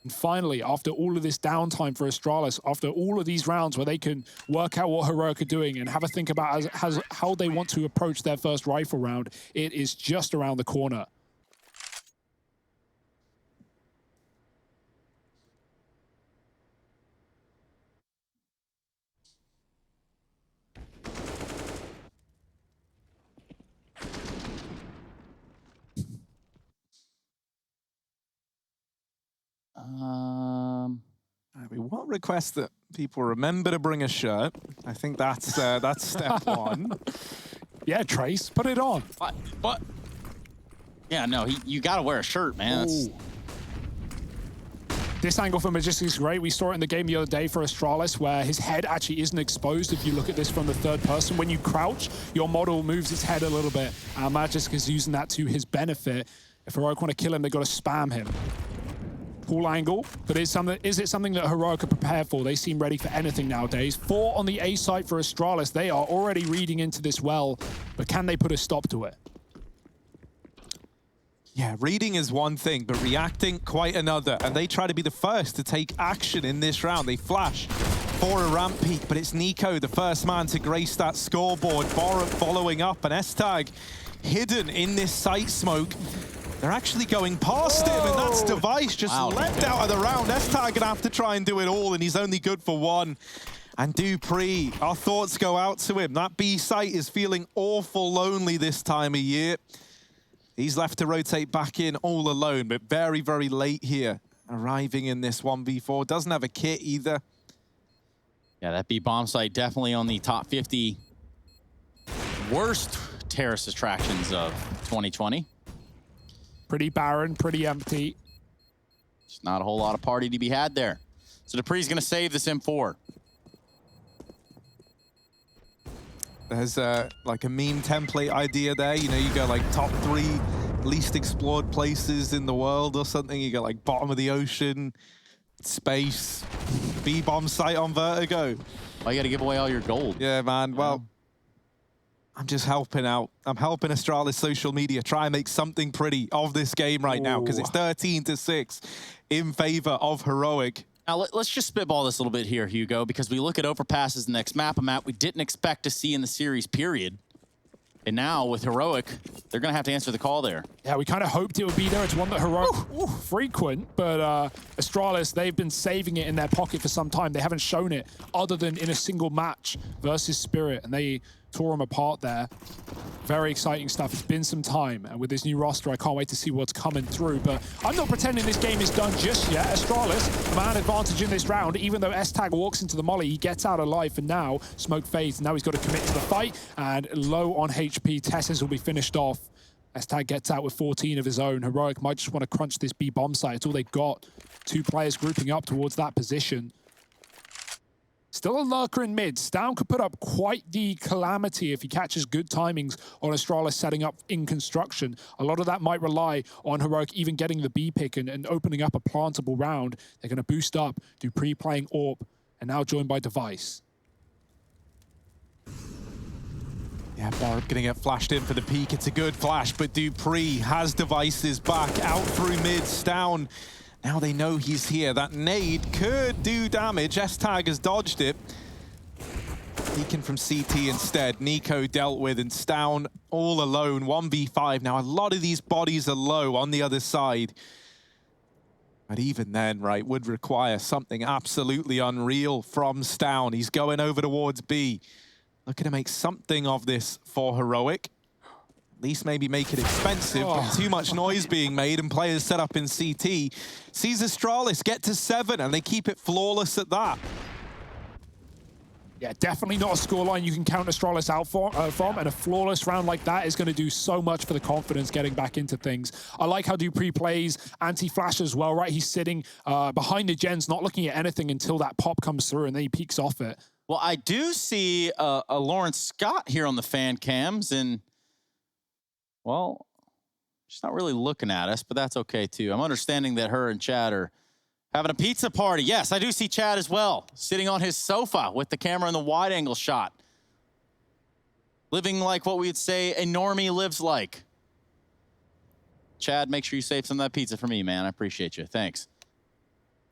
And finally, after all of this downtime for Astralis, after all of these rounds where they can work out what Heroic are doing and have a think about how they want to approach their first rifle round, it is just around the corner. We want request that people remember to bring a shirt. I think that's step 1. Yeah, Trace, put it on. But yeah, no, you got to wear a shirt, man. This angle for Magistics is great. We saw it in the game the other day for Astralis, where his head actually isn't exposed if you look at this from the third person. When you crouch, your model moves its head a little bit. Magistics is using that to his benefit. If Heroic want to kill him, they've got to spam him. Cool angle, but is it something that Heroic are prepared for? They seem ready for anything nowadays. 4 on the A site for Astralis. They are already reading into this well, but can they put a stop to it? Yeah, reading is one thing, but reacting quite another. And they try to be the first to take action in this round. They flash for a ramp peak, but it's Nico, the first man to grace that scoreboard. Borup following up, and S-Tag hidden in this site smoke. They're actually going past him, and that's Device just leapt out of the round. S-Tag gonna have to try and do it all, and he's only good for one. And dupreeh, our thoughts go out to him. That B site is feeling awful lonely this time of year. He's left to rotate back in all alone, but very, very late here, arriving in this 1v4. Doesn't have a kit either. Yeah, that B bomb site definitely on the top 50 worst terrace attractions of 2020. Pretty barren, pretty empty. Just not a whole lot of party to be had there. So dupreeh's gonna save this M4. There's like a meme template idea there. You know, you go like top 3 least explored places in the world or something. You go like bottom of the ocean, space, B-bomb site on Vertigo. Oh, you gotta give away all your gold. Yeah, man. Well, I'm just helping out. I'm helping Astralis social media try and make something pretty of this game right now, because it's 13-6 in favor of Heroic. Now, let's just spitball this a little bit here, Hugo, because we look at Overpass as the next map, a map we didn't expect to see in the series, period. And now, with Heroic, they're going to have to answer the call there. Yeah, we kind of hoped it would be there. It's one that Heroic frequent, but Astralis, they've been saving it in their pocket for some time. They haven't shown it other than in a single match versus Spirit, and they tore them apart there. Very exciting stuff. It's been some time, and with this new roster, I can't wait to see what's coming through. But I'm not pretending this game is done just yet. Astralis, a man advantage in this round. Even though S-Tag walks into the molly, he gets out alive, and now Smoke fades. Now he's got to commit to the fight, and low on HP, Tesses will be finished off. S-Tag gets out with 14 of his own. Heroic might just want to crunch this B bomb site. It's all they've got. 2 players grouping up towards that position. Still a lurker in mid. Stown could put up quite the calamity if he catches good timings on Astralis setting up in construction. A lot of that might rely on Heroic even getting the B pick and opening up a plantable round. They're going to boost up. dupreeh playing AWP, and now joined by Device. Yeah, Borup gonna get flashed in for the peak. It's a good flash, but dupreeh has Devices back out through mid. Stown, now they know he's here. That nade could do damage. S-Tag has dodged it. Peeking from CT instead. Nico dealt with, and Stown all alone, 1v5. Now, a lot of these bodies are low on the other side. But even then, right, would require something absolutely unreal from Stown. He's going over towards B. Looking to make something of this for Heroic. At least maybe make it expensive, but too much noise being made and players set up in CT. Sees Astralis get to 7, and they keep it flawless at that. Yeah, definitely not a scoreline you can count Astralis out from, and a flawless round like that is going to do so much for the confidence getting back into things. I like how dupreeh plays anti-flash as well, right? He's sitting behind the gens, not looking at anything until that pop comes through, and then he peeks off it. Well, I do see a Lawrence Scott here on the fan cams, and, well, she's not really looking at us, but that's okay, too. I'm understanding that her and Chad are having a pizza party. Yes, I do see Chad as well, sitting on his sofa with the camera in the wide-angle shot. Living like what we'd say a normie lives like. Chad, make sure you save some of that pizza for me, man. I appreciate you. Thanks.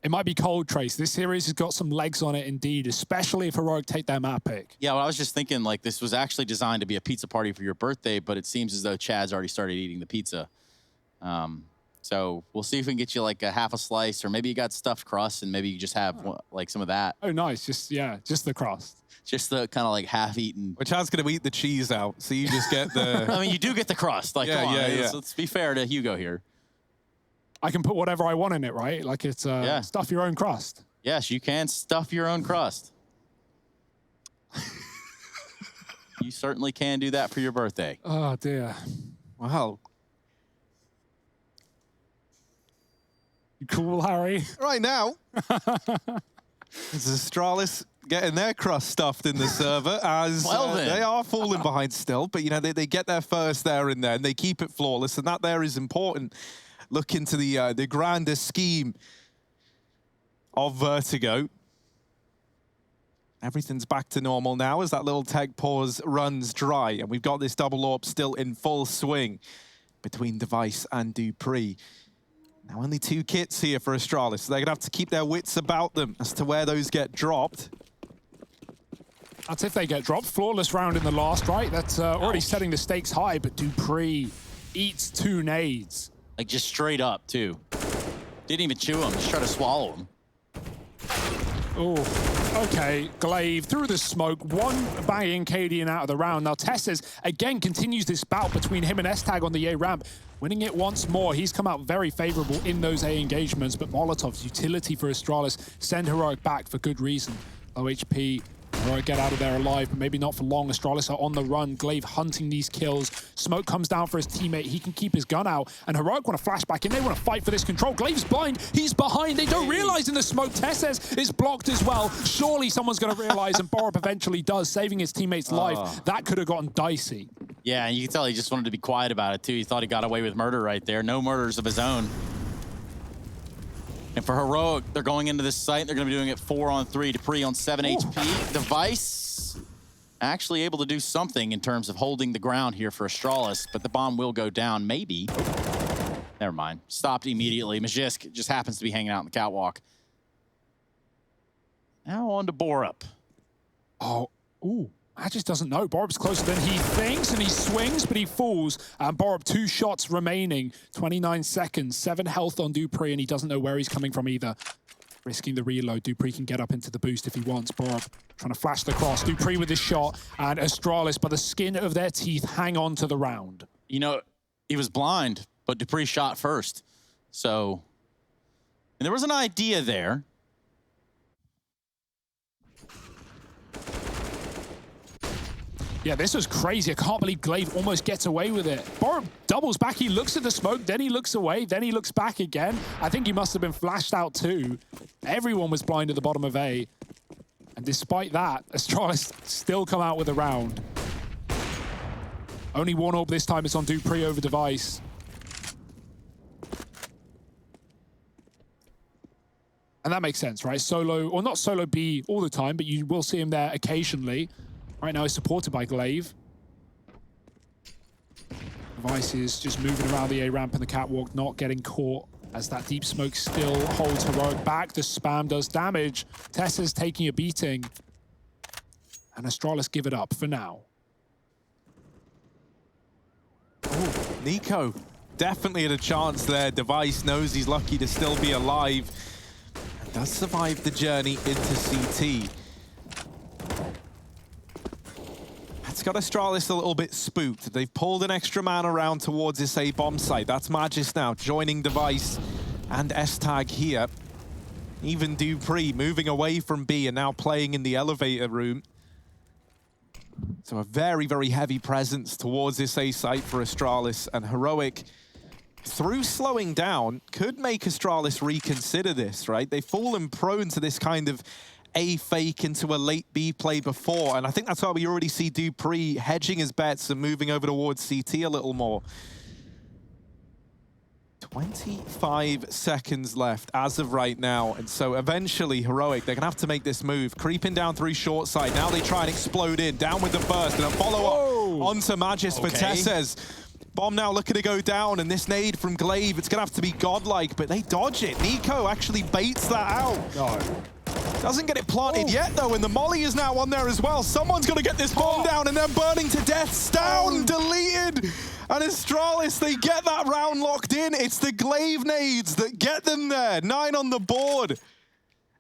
It might be cold, Trace. This series has got some legs on it indeed, especially if Heroic take their map pick. Yeah, well, I was just thinking, like, this was actually designed to be a pizza party for your birthday, but it seems as though Chad's already started eating the pizza. So we'll see if we can get you, like, a half a slice, or maybe you got stuffed crust, and maybe you just have, like, some of that. Oh, nice. Just the crust. Just the kind of, like, half-eaten. Which Chad's going to eat the cheese out, so you just get the... I mean, you do get the crust. Like, come on, let's be fair to Hugo here. I can put whatever I want in it, right? Like it's stuff your own crust. Yes, you can stuff your own crust. You certainly can do that for your birthday. Oh, dear. Wow. Cool, Harry. Right now, it's Astralis getting their crust stuffed in the server as they are falling behind still. But, you know, they get their first there and then. They keep it flawless, and that there is important. Look into the grander scheme of Vertigo. Everything's back to normal now as that little tech pause runs dry. And we've got this double AWP still in full swing between Device and dupreeh. Now only 2 kits here for Astralis, so they're going to have to keep their wits about them as to where those get dropped. That's if they get dropped. Flawless round in the last, right? That's already setting the stakes high, but dupreeh eats 2 nades. Like, just straight up, too. Didn't even chew them, just try to swallow them. Oh, okay. Glaive through the smoke, one banging Cadian out of the round. Now Tesses again continues this bout between him and S-Tag on the A ramp, winning it once more. He's come out very favorable in those A engagements, but Molotov's utility for Astralis send Heroic back for good reason. Low HP, Heroic get out of there alive, but maybe not for long. Astralis are on the run. Glaive hunting these kills. Smoke comes down for his teammate. He can keep his gun out. And Heroic want to flash back in. They want to fight for this control. Glaive's blind. He's behind. They don't realize in the smoke. Tesses is blocked as well. Surely someone's going to realize, and Borup eventually does, saving his teammate's life. That could have gotten dicey. Yeah, and you can tell he just wanted to be quiet about it, too. He thought he got away with murder right there. No murders of his own. And for Heroic, they're going into this site. They're going to be doing it 4-on-3. dupreeh on 7 HP. Device actually able to do something in terms of holding the ground here for Astralis, but the bomb will go down, maybe. Never mind. Stopped immediately. Magisk just happens to be hanging out on the catwalk. Now on to Borup. Oh, ooh. Magis doesn't know. Borup's closer than he thinks, and he swings, but he falls. And Borup, 2 shots remaining. 29 seconds, 7 health on dupreeh, and he doesn't know where he's coming from either. Risking the reload. dupreeh can get up into the boost if he wants. Borup trying to flash the cross. dupreeh with his shot, and Astralis, by the skin of their teeth, hang on to the round. You know, he was blind, but dupreeh shot first. So, and there was an idea there. Yeah, this was crazy. I can't believe Glaive almost gets away with it. Borup doubles back. He looks at the smoke, then he looks away, then he looks back again. I think he must have been flashed out too. Everyone was blind at the bottom of A. And despite that, Astralis still come out with a round. Only 1 AWP this time. It's on dupreeh over Device. And that makes sense, right? Solo, or not solo B all the time, but you will see him there occasionally. Right now he's supported by Glaive. Device is just moving around the A ramp and the catwalk, not getting caught as that deep smoke still holds Heroic back. The spam does damage. Tessa's taking a beating. And Astralis give it up for now. Oh, Nico definitely had a chance there. Device knows he's lucky to still be alive. And does survive the journey into CT. It's got Astralis a little bit spooked. They've pulled an extra man around towards this A bomb site. That's Magis now joining Device and S-Tag here. Even dupreeh moving away from B and now playing in the elevator room. So a very, very heavy presence towards this A site for Astralis, and Heroic, through slowing down, could make Astralis reconsider this, right? They've fallen prone to this kind of A fake into a late B play before, and I think that's why we already see dupreeh hedging his bets and moving over towards CT a little more. 25 seconds left as of right now, and so eventually Heroic, they're gonna have to make this move. Creeping down through short side, now they try and explode in, down with the burst, and a follow-up onto Magis for Tesses. Bomb now looking to go down, and this nade from Glaive, it's gonna have to be godlike, but they dodge it. Nico actually baits that out. No. Doesn't get it planted yet, though, and the molly is now on there as well. Someone's going to get this bomb down, and then burning to death. Down, deleted. And Astralis, they get that round locked in. It's the Glaive nades that get them there. 9 on the board.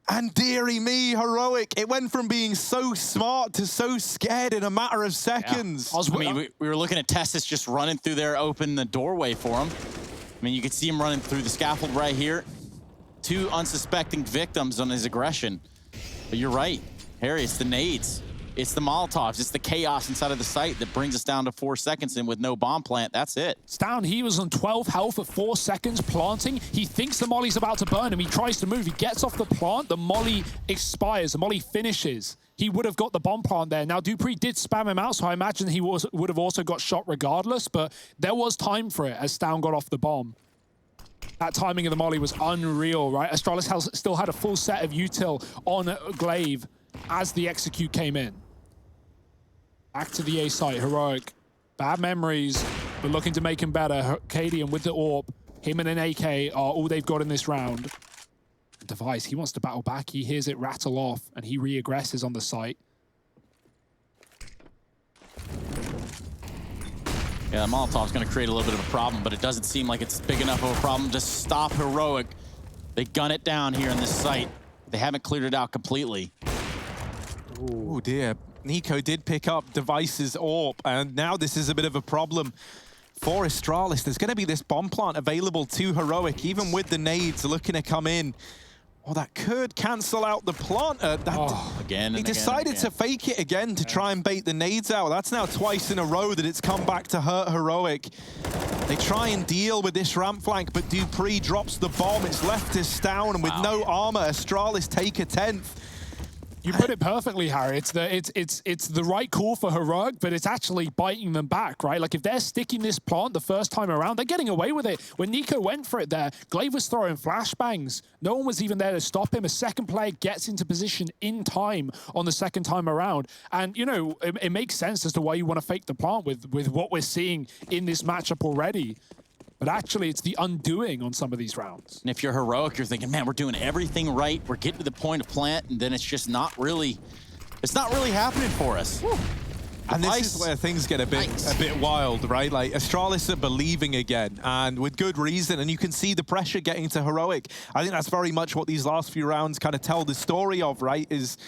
And dearie me, Heroic, it went from being so smart to so scared in a matter of seconds. Yeah. I mean, we were looking at Testis just running through there, open the doorway for him. I mean, you could see him running through the scaffold right here. 2 unsuspecting victims on his aggression. But you're right, Harry, it's the nades. It's the Molotovs. It's the chaos inside of the site that brings us down to 4 seconds, and with no bomb plant, that's it. Down, he was on 12 health at 4 seconds planting. He thinks the molly's about to burn him. He tries to move. He gets off the plant. The molly expires. The molly finishes. He would have got the bomb plant there. Now, dupreeh did spam him out, so I imagine he would have also got shot regardless, but there was time for it as Stown got off the bomb. That timing of the molly was unreal, right? Astralis still had a full set of util on Glaive as the execute came in. Back to the A site, Heroic. Bad memories, but looking to make him better. Cadian with the AWP. Him and an AK are all they've got in this round. Device, he wants to battle back. He hears it rattle off, and he re-aggresses on the site. Yeah, Molotov's going to create a little bit of a problem, but it doesn't seem like it's big enough of a problem to stop Heroic. They gun it down here in this site. They haven't cleared it out completely. Oh dear. NiKo did pick up Device's AWP, and now this is a bit of a problem for Astralis. There's going to be this bomb plant available to Heroic, even with the nades looking to come in. Oh, that could cancel out the planter. Again, he decided to fake it again to try and bait the nades out. That's now twice in a row that it's come back to hurt Heroic. They try and deal with this ramp flank, but dupreeh drops the bomb. It's left to Stown, and with no armor, Astralis take a 10th. You put it perfectly, Harry. It's the right call for Heroic, but it's actually biting them back, right? Like, if they're sticking this plant the first time around, they're getting away with it. When NiKo went for it there, Glaive was throwing flashbangs. No one was even there to stop him. A second player gets into position in time on the second time around. And, you know, it makes sense as to why you want to fake the plant with what we're seeing in this matchup already. But actually, it's the undoing on some of these rounds. And if you're Heroic, you're thinking, man, we're doing everything right. We're getting to the point of plant, and then it's just not really, happening for us. Whew. And this is where things get a bit wild, right? Like, Astralis are believing again, and with good reason, and you can see the pressure getting to Heroic. I think that's very much what these last few rounds kind of tell the story of, right? Is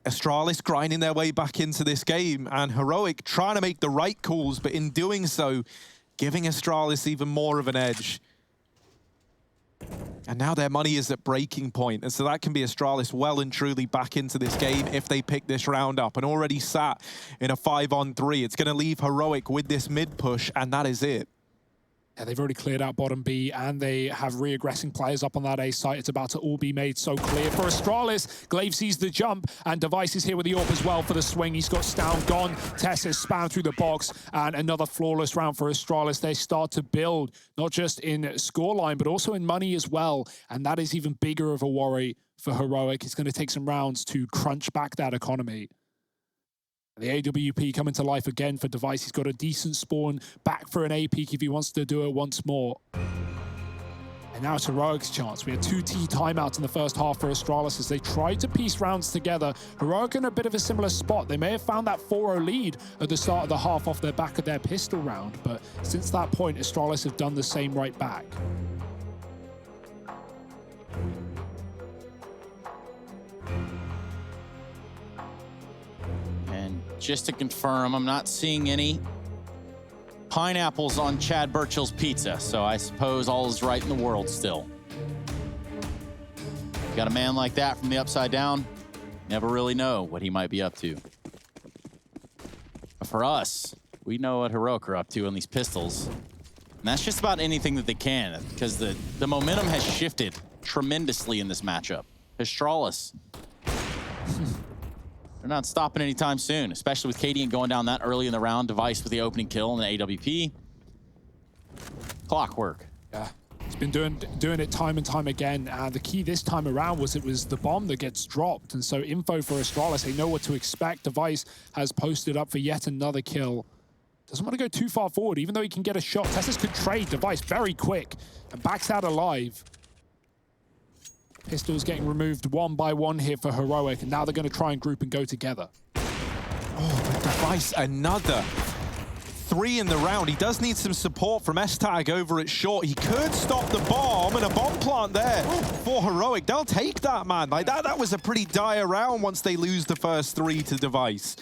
Astralis grinding their way back into this game, and Heroic trying to make the right calls, but in doing so, giving Astralis even more of an edge. And now their money is at breaking point, and so that can be Astralis well and truly back into this game if they pick this round up, and already sat in a 5-on-3. It's going to leave Heroic with this mid push, and that is it. Yeah, they've already cleared out bottom B, and they have re-aggressing players up on that A site. It's about to all be made so clear for Astralis. Glaive sees the jump, and Device is here with the AWP as well for the swing. He's got Stown gone. Tess is spammed through the box, and another flawless round for Astralis. They start to build, not just in scoreline, but also in money as well, and that is even bigger of a worry for Heroic. It's going to take some rounds to crunch back that economy. The AWP coming to life again for Device. He's got a decent spawn back for an A peak if he wants to do it once more. And now it's Heroic's chance. We had 2 T timeouts in the first half for Astralis as they tried to piece rounds together. Heroic in a bit of a similar spot. They may have found that 4-0 lead at the start of the half off their back of their pistol round, but since that point, Astralis have done the same right back. Just to confirm, I'm not seeing any pineapples on Chad Burchill's pizza, so I suppose all is right in the world still. Got a man like that from the upside down, never really know what he might be up to. But for us, we know what Heroic are up to on these pistols. And that's just about anything that they can, because the momentum has shifted tremendously in this matchup. Astralis. They're not stopping anytime soon, especially with Cadian going down that early in the round. Device with the opening kill and the AWP. Clockwork. Yeah, he's been doing it time and time again. The key this time around was it was the bomb that gets dropped. And so info for Astralis, they know what to expect. Device has posted up for yet another kill. Doesn't want to go too far forward, even though he can get a shot. Tessus could trade Device very quick and backs out alive. Pistols getting removed one by one here for Heroic, and now they're going to try and group and go together. Oh, but Device, another 3 in the round. He does need some support from S-Tag over at short. He could stop the bomb, and a bomb plant there for Heroic. They'll take that, man. Like that was a pretty dire round once they lose the first 3 to Device.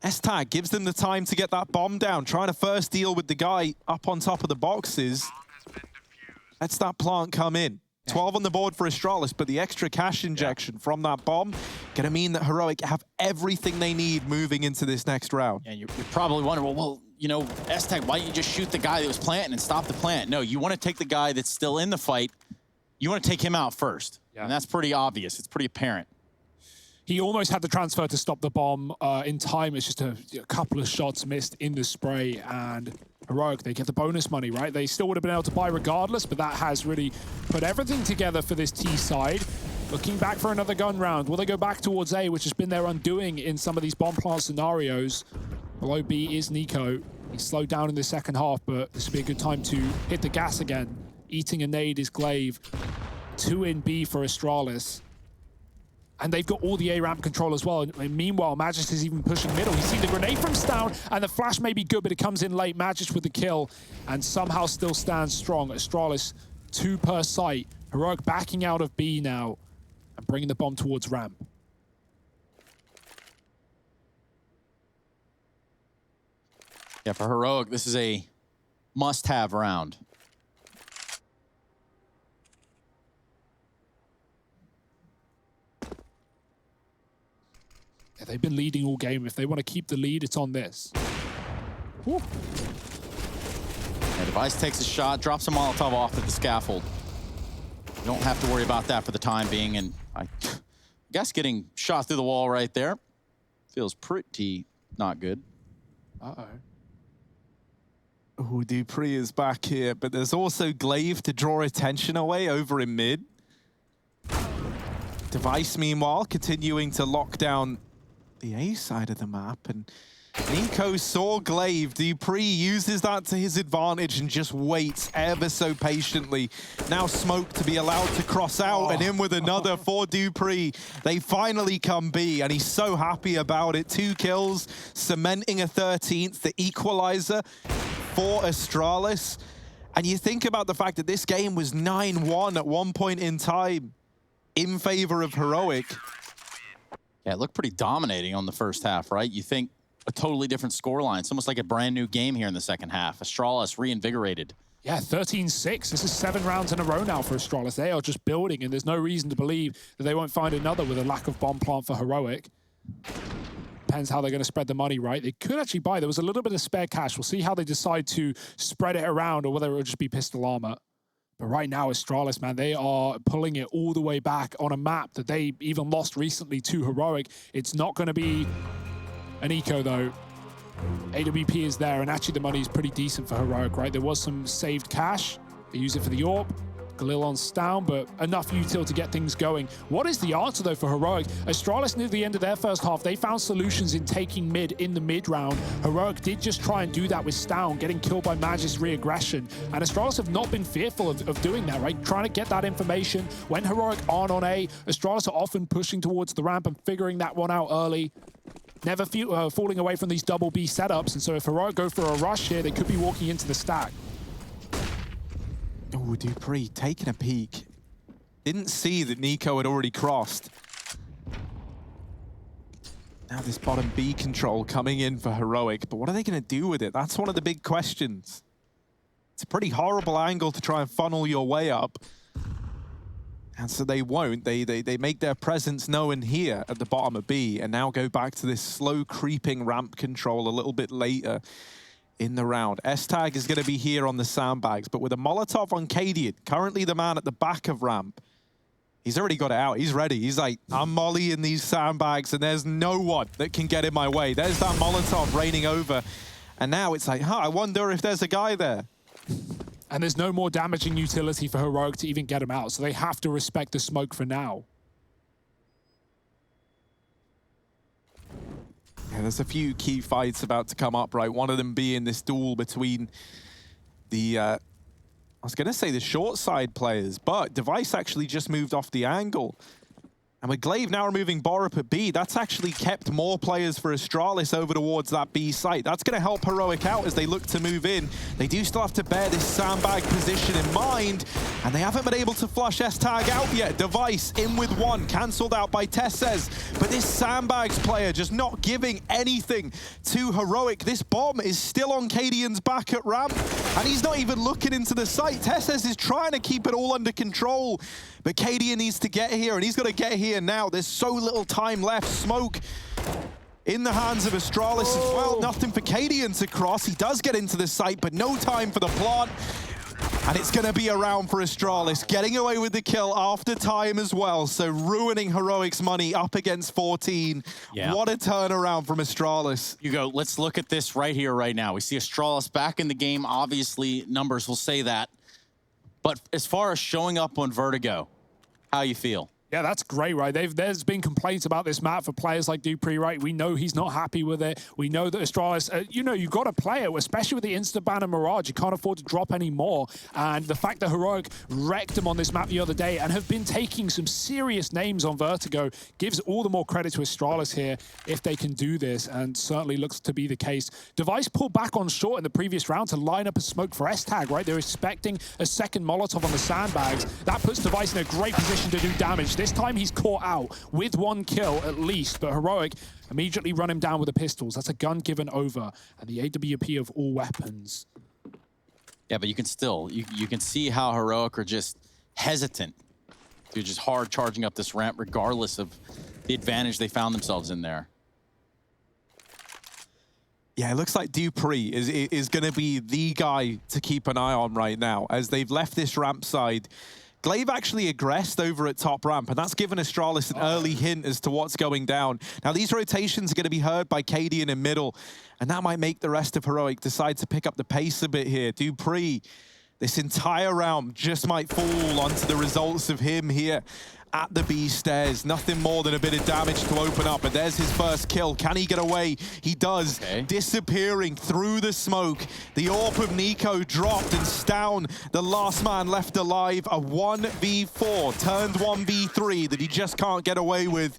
S-Tag gives them the time to get that bomb down, trying to first deal with the guy up on top of the boxes. Lets that plant come in. 12 on the board for Astralis, but the extra cash injection from that bomb gonna mean that Heroic have everything they need moving into this next round. And you're probably wondering, well, you know, S-Tag, why don't you just shoot the guy that was planting and stop the plant? No, you want to take the guy that's still in the fight. You want to take him out first. Yeah. And that's pretty obvious. It's pretty apparent. He almost had the transfer to stop the bomb in time. It's just a couple of shots missed in the spray, and Heroic, they get the bonus money, right? They still would have been able to buy regardless, but that has really put everything together for this T side. Looking back for another gun round. Will they go back towards A, which has been their undoing in some of these bomb plant scenarios? Below B is Nico. He's slowed down in the second half, but this would be a good time to hit the gas again. Eating a nade is Glaive. 2 in B for Astralis. And they've got all the A ramp control as well. And meanwhile, Magis is even pushing middle. He's seen the grenade from Stown, and the flash may be good, but it comes in late. Magis with the kill, and somehow still stands strong. Astralis, 2 per site. Heroic backing out of B now, and bringing the bomb towards ramp. Yeah, for Heroic, this is a must-have round. Yeah, they've been leading all game. If they want to keep the lead, it's on this. Woo. Yeah, Device takes a shot, drops a Molotov off at the scaffold. You don't have to worry about that for the time being, and I guess getting shot through the wall right there feels pretty not good. Uh-oh. Oh, Dupree is back here, but there's also Glaive to draw attention away over in mid. Device, meanwhile, continuing to lock down the A side of the map, and Nico saw Glaive. Dupree uses that to his advantage and just waits ever so patiently. Now Smoke to be allowed to cross out, and in with another for Dupree. They finally come B, and he's so happy about it. 2 kills, cementing a 13th, the equalizer for Astralis. And you think about the fact that this game was 9-1 at one point in time in favor of Heroic. Yeah, it looked pretty dominating on the first half, right? You think a totally different scoreline. It's almost like a brand new game here in the second half. Astralis reinvigorated. Yeah, 13-6. This is 7 rounds in a row now for Astralis. They are just building, and there's no reason to believe that they won't find another with a lack of bomb plant for Heroic. Depends how they're going to spread the money, right? They could actually buy. There was a little bit of spare cash. We'll see how they decide to spread it around, or whether it'll just be pistol armor. But right now, Astralis, man, they are pulling it all the way back on a map that they even lost recently to Heroic. It's not going to be an eco, though. AWP is there, and actually the money is pretty decent for Heroic, right? There was some saved cash. They use it for the AWP. Galil on Stown, but enough util to get things going. What is the answer, though, for Heroic? Astralis, near the end of their first half, they found solutions in taking mid in the mid round. Heroic did just try and do that with Stown, getting killed by Magis' re-aggression. And Astralis have not been fearful of doing that, right? Trying to get that information. When Heroic aren't on A, Astralis are often pushing towards the ramp and figuring that one out early. Never falling away from these double B setups. And so if Heroic go for a rush here, they could be walking into the stack. Oh, Dupree taking a peek. Didn't see that Nico had already crossed. Now this bottom B control coming in for Heroic, but what are they going to do with it? That's one of the big questions. It's a pretty horrible angle to try and funnel your way up. And so they won't. They make their presence known here at the bottom of B, and now go back to this slow creeping ramp control a little bit later in the round. S-Tag is going to be here on the sandbags, but with a Molotov on Cadian, currently the man at the back of ramp, he's already got it out. He's ready. He's like, I'm Molly in these sandbags, and there's no one that can get in my way. There's that Molotov raining over. And now it's like, I wonder if there's a guy there. And there's no more damaging utility for Heroic to even get him out, so they have to respect the smoke for now. Yeah, there's a few key fights about to come up, right? One of them being this duel between the, I was going to say the short side players, but Device actually just moved off the angle. And with Glaive now removing Borup at B, that's actually kept more players for Astralis over towards that B site. That's going to help Heroic out as they look to move in. They do still have to bear this sandbag position in mind, and they haven't been able to flush S-Tag out yet. Device in with one, cancelled out by Tesses. But this sandbags player just not giving anything to Heroic. This bomb is still on Cadian's back at ramp, and he's not even looking into the site. Tesses is trying to keep it all under control, but Cadian needs to get here, and he's got to get here now. There's so little time left. Smoke in the hands of Astralis as well. Nothing for Cadian to cross. He does get into the site, but no time for the plant. And it's going to be a round for Astralis, getting away with the kill after time as well. So ruining Heroic's money up against 14. Yeah. What a turnaround from Astralis. Hugo, let's look at this right here, right now. We see Astralis back in the game. Obviously, numbers will say that. But as far as showing up on Vertigo, how you feel? Yeah, that's great, right? There's been complaints about this map for players like dupreeh, right? We know he's not happy with it. We know that Astralis, you know, you've got to play it, especially with the Insta-ban and Mirage. You can't afford to drop any more. And the fact that Heroic wrecked him on this map the other day and have been taking some serious names on Vertigo gives all the more credit to Astralis here if they can do this, and certainly looks to be the case. Device pulled back on short in the previous round to line up a smoke for S-Tag, right? They're expecting a second Molotov on the sandbags. That puts Device in a great position to do damage. This time he's caught out with one kill at least, but Heroic immediately run him down with the pistols. That's a gun given over, and the AWP of all weapons. Yeah, but you can still, you can see how Heroic are just hesitant. They're just hard charging up this ramp regardless of the advantage they found themselves in there. Yeah, it looks like dupreeh is going to be the guy to keep an eye on right now as they've left this ramp side. Glaive actually aggressed over at top ramp, and that's given Astralis an early hint as to what's going down. Now, these rotations are going to be heard by Cadian in middle, and that might make the rest of Heroic decide to pick up the pace a bit here. dupreeh, this entire round just might fall onto the results of him here at the B stairs. Nothing more than a bit of damage to open up, but there's his first kill. Can he get away? He does. Okay. Disappearing through the smoke. The AWP of Nico dropped, and Stown, the last man left alive. A 1v4 turned 1v3 that he just can't get away with.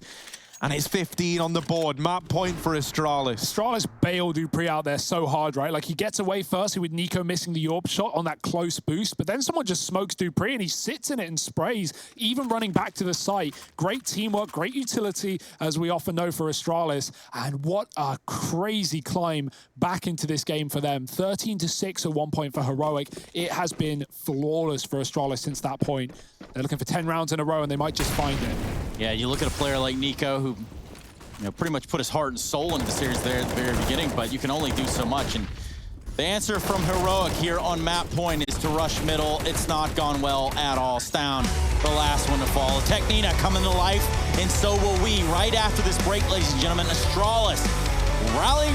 And it's 15 on the board. Map point for Astralis. Astralis bailed dupreeh out there so hard, right? Like, he gets away first with Nico missing the AWP shot on that close boost, but then someone just smokes dupreeh and he sits in it and sprays, even running back to the site. Great teamwork, great utility, as we often know for Astralis. And what a crazy climb back into this game for them. 13-6 at one point for Heroic. It has been flawless for Astralis since that point. They're looking for 10 rounds in a row, and they might just find it. Yeah, you look at a player like Nico, who pretty much put his heart and soul into the series there at the very beginning, but you can only do so much. And the answer from Heroic here on map point is to rush middle. It's not gone well at all. Stown, the last one to fall. Technina coming to life, and so will we. Right after this break, ladies and gentlemen, Astralis rallying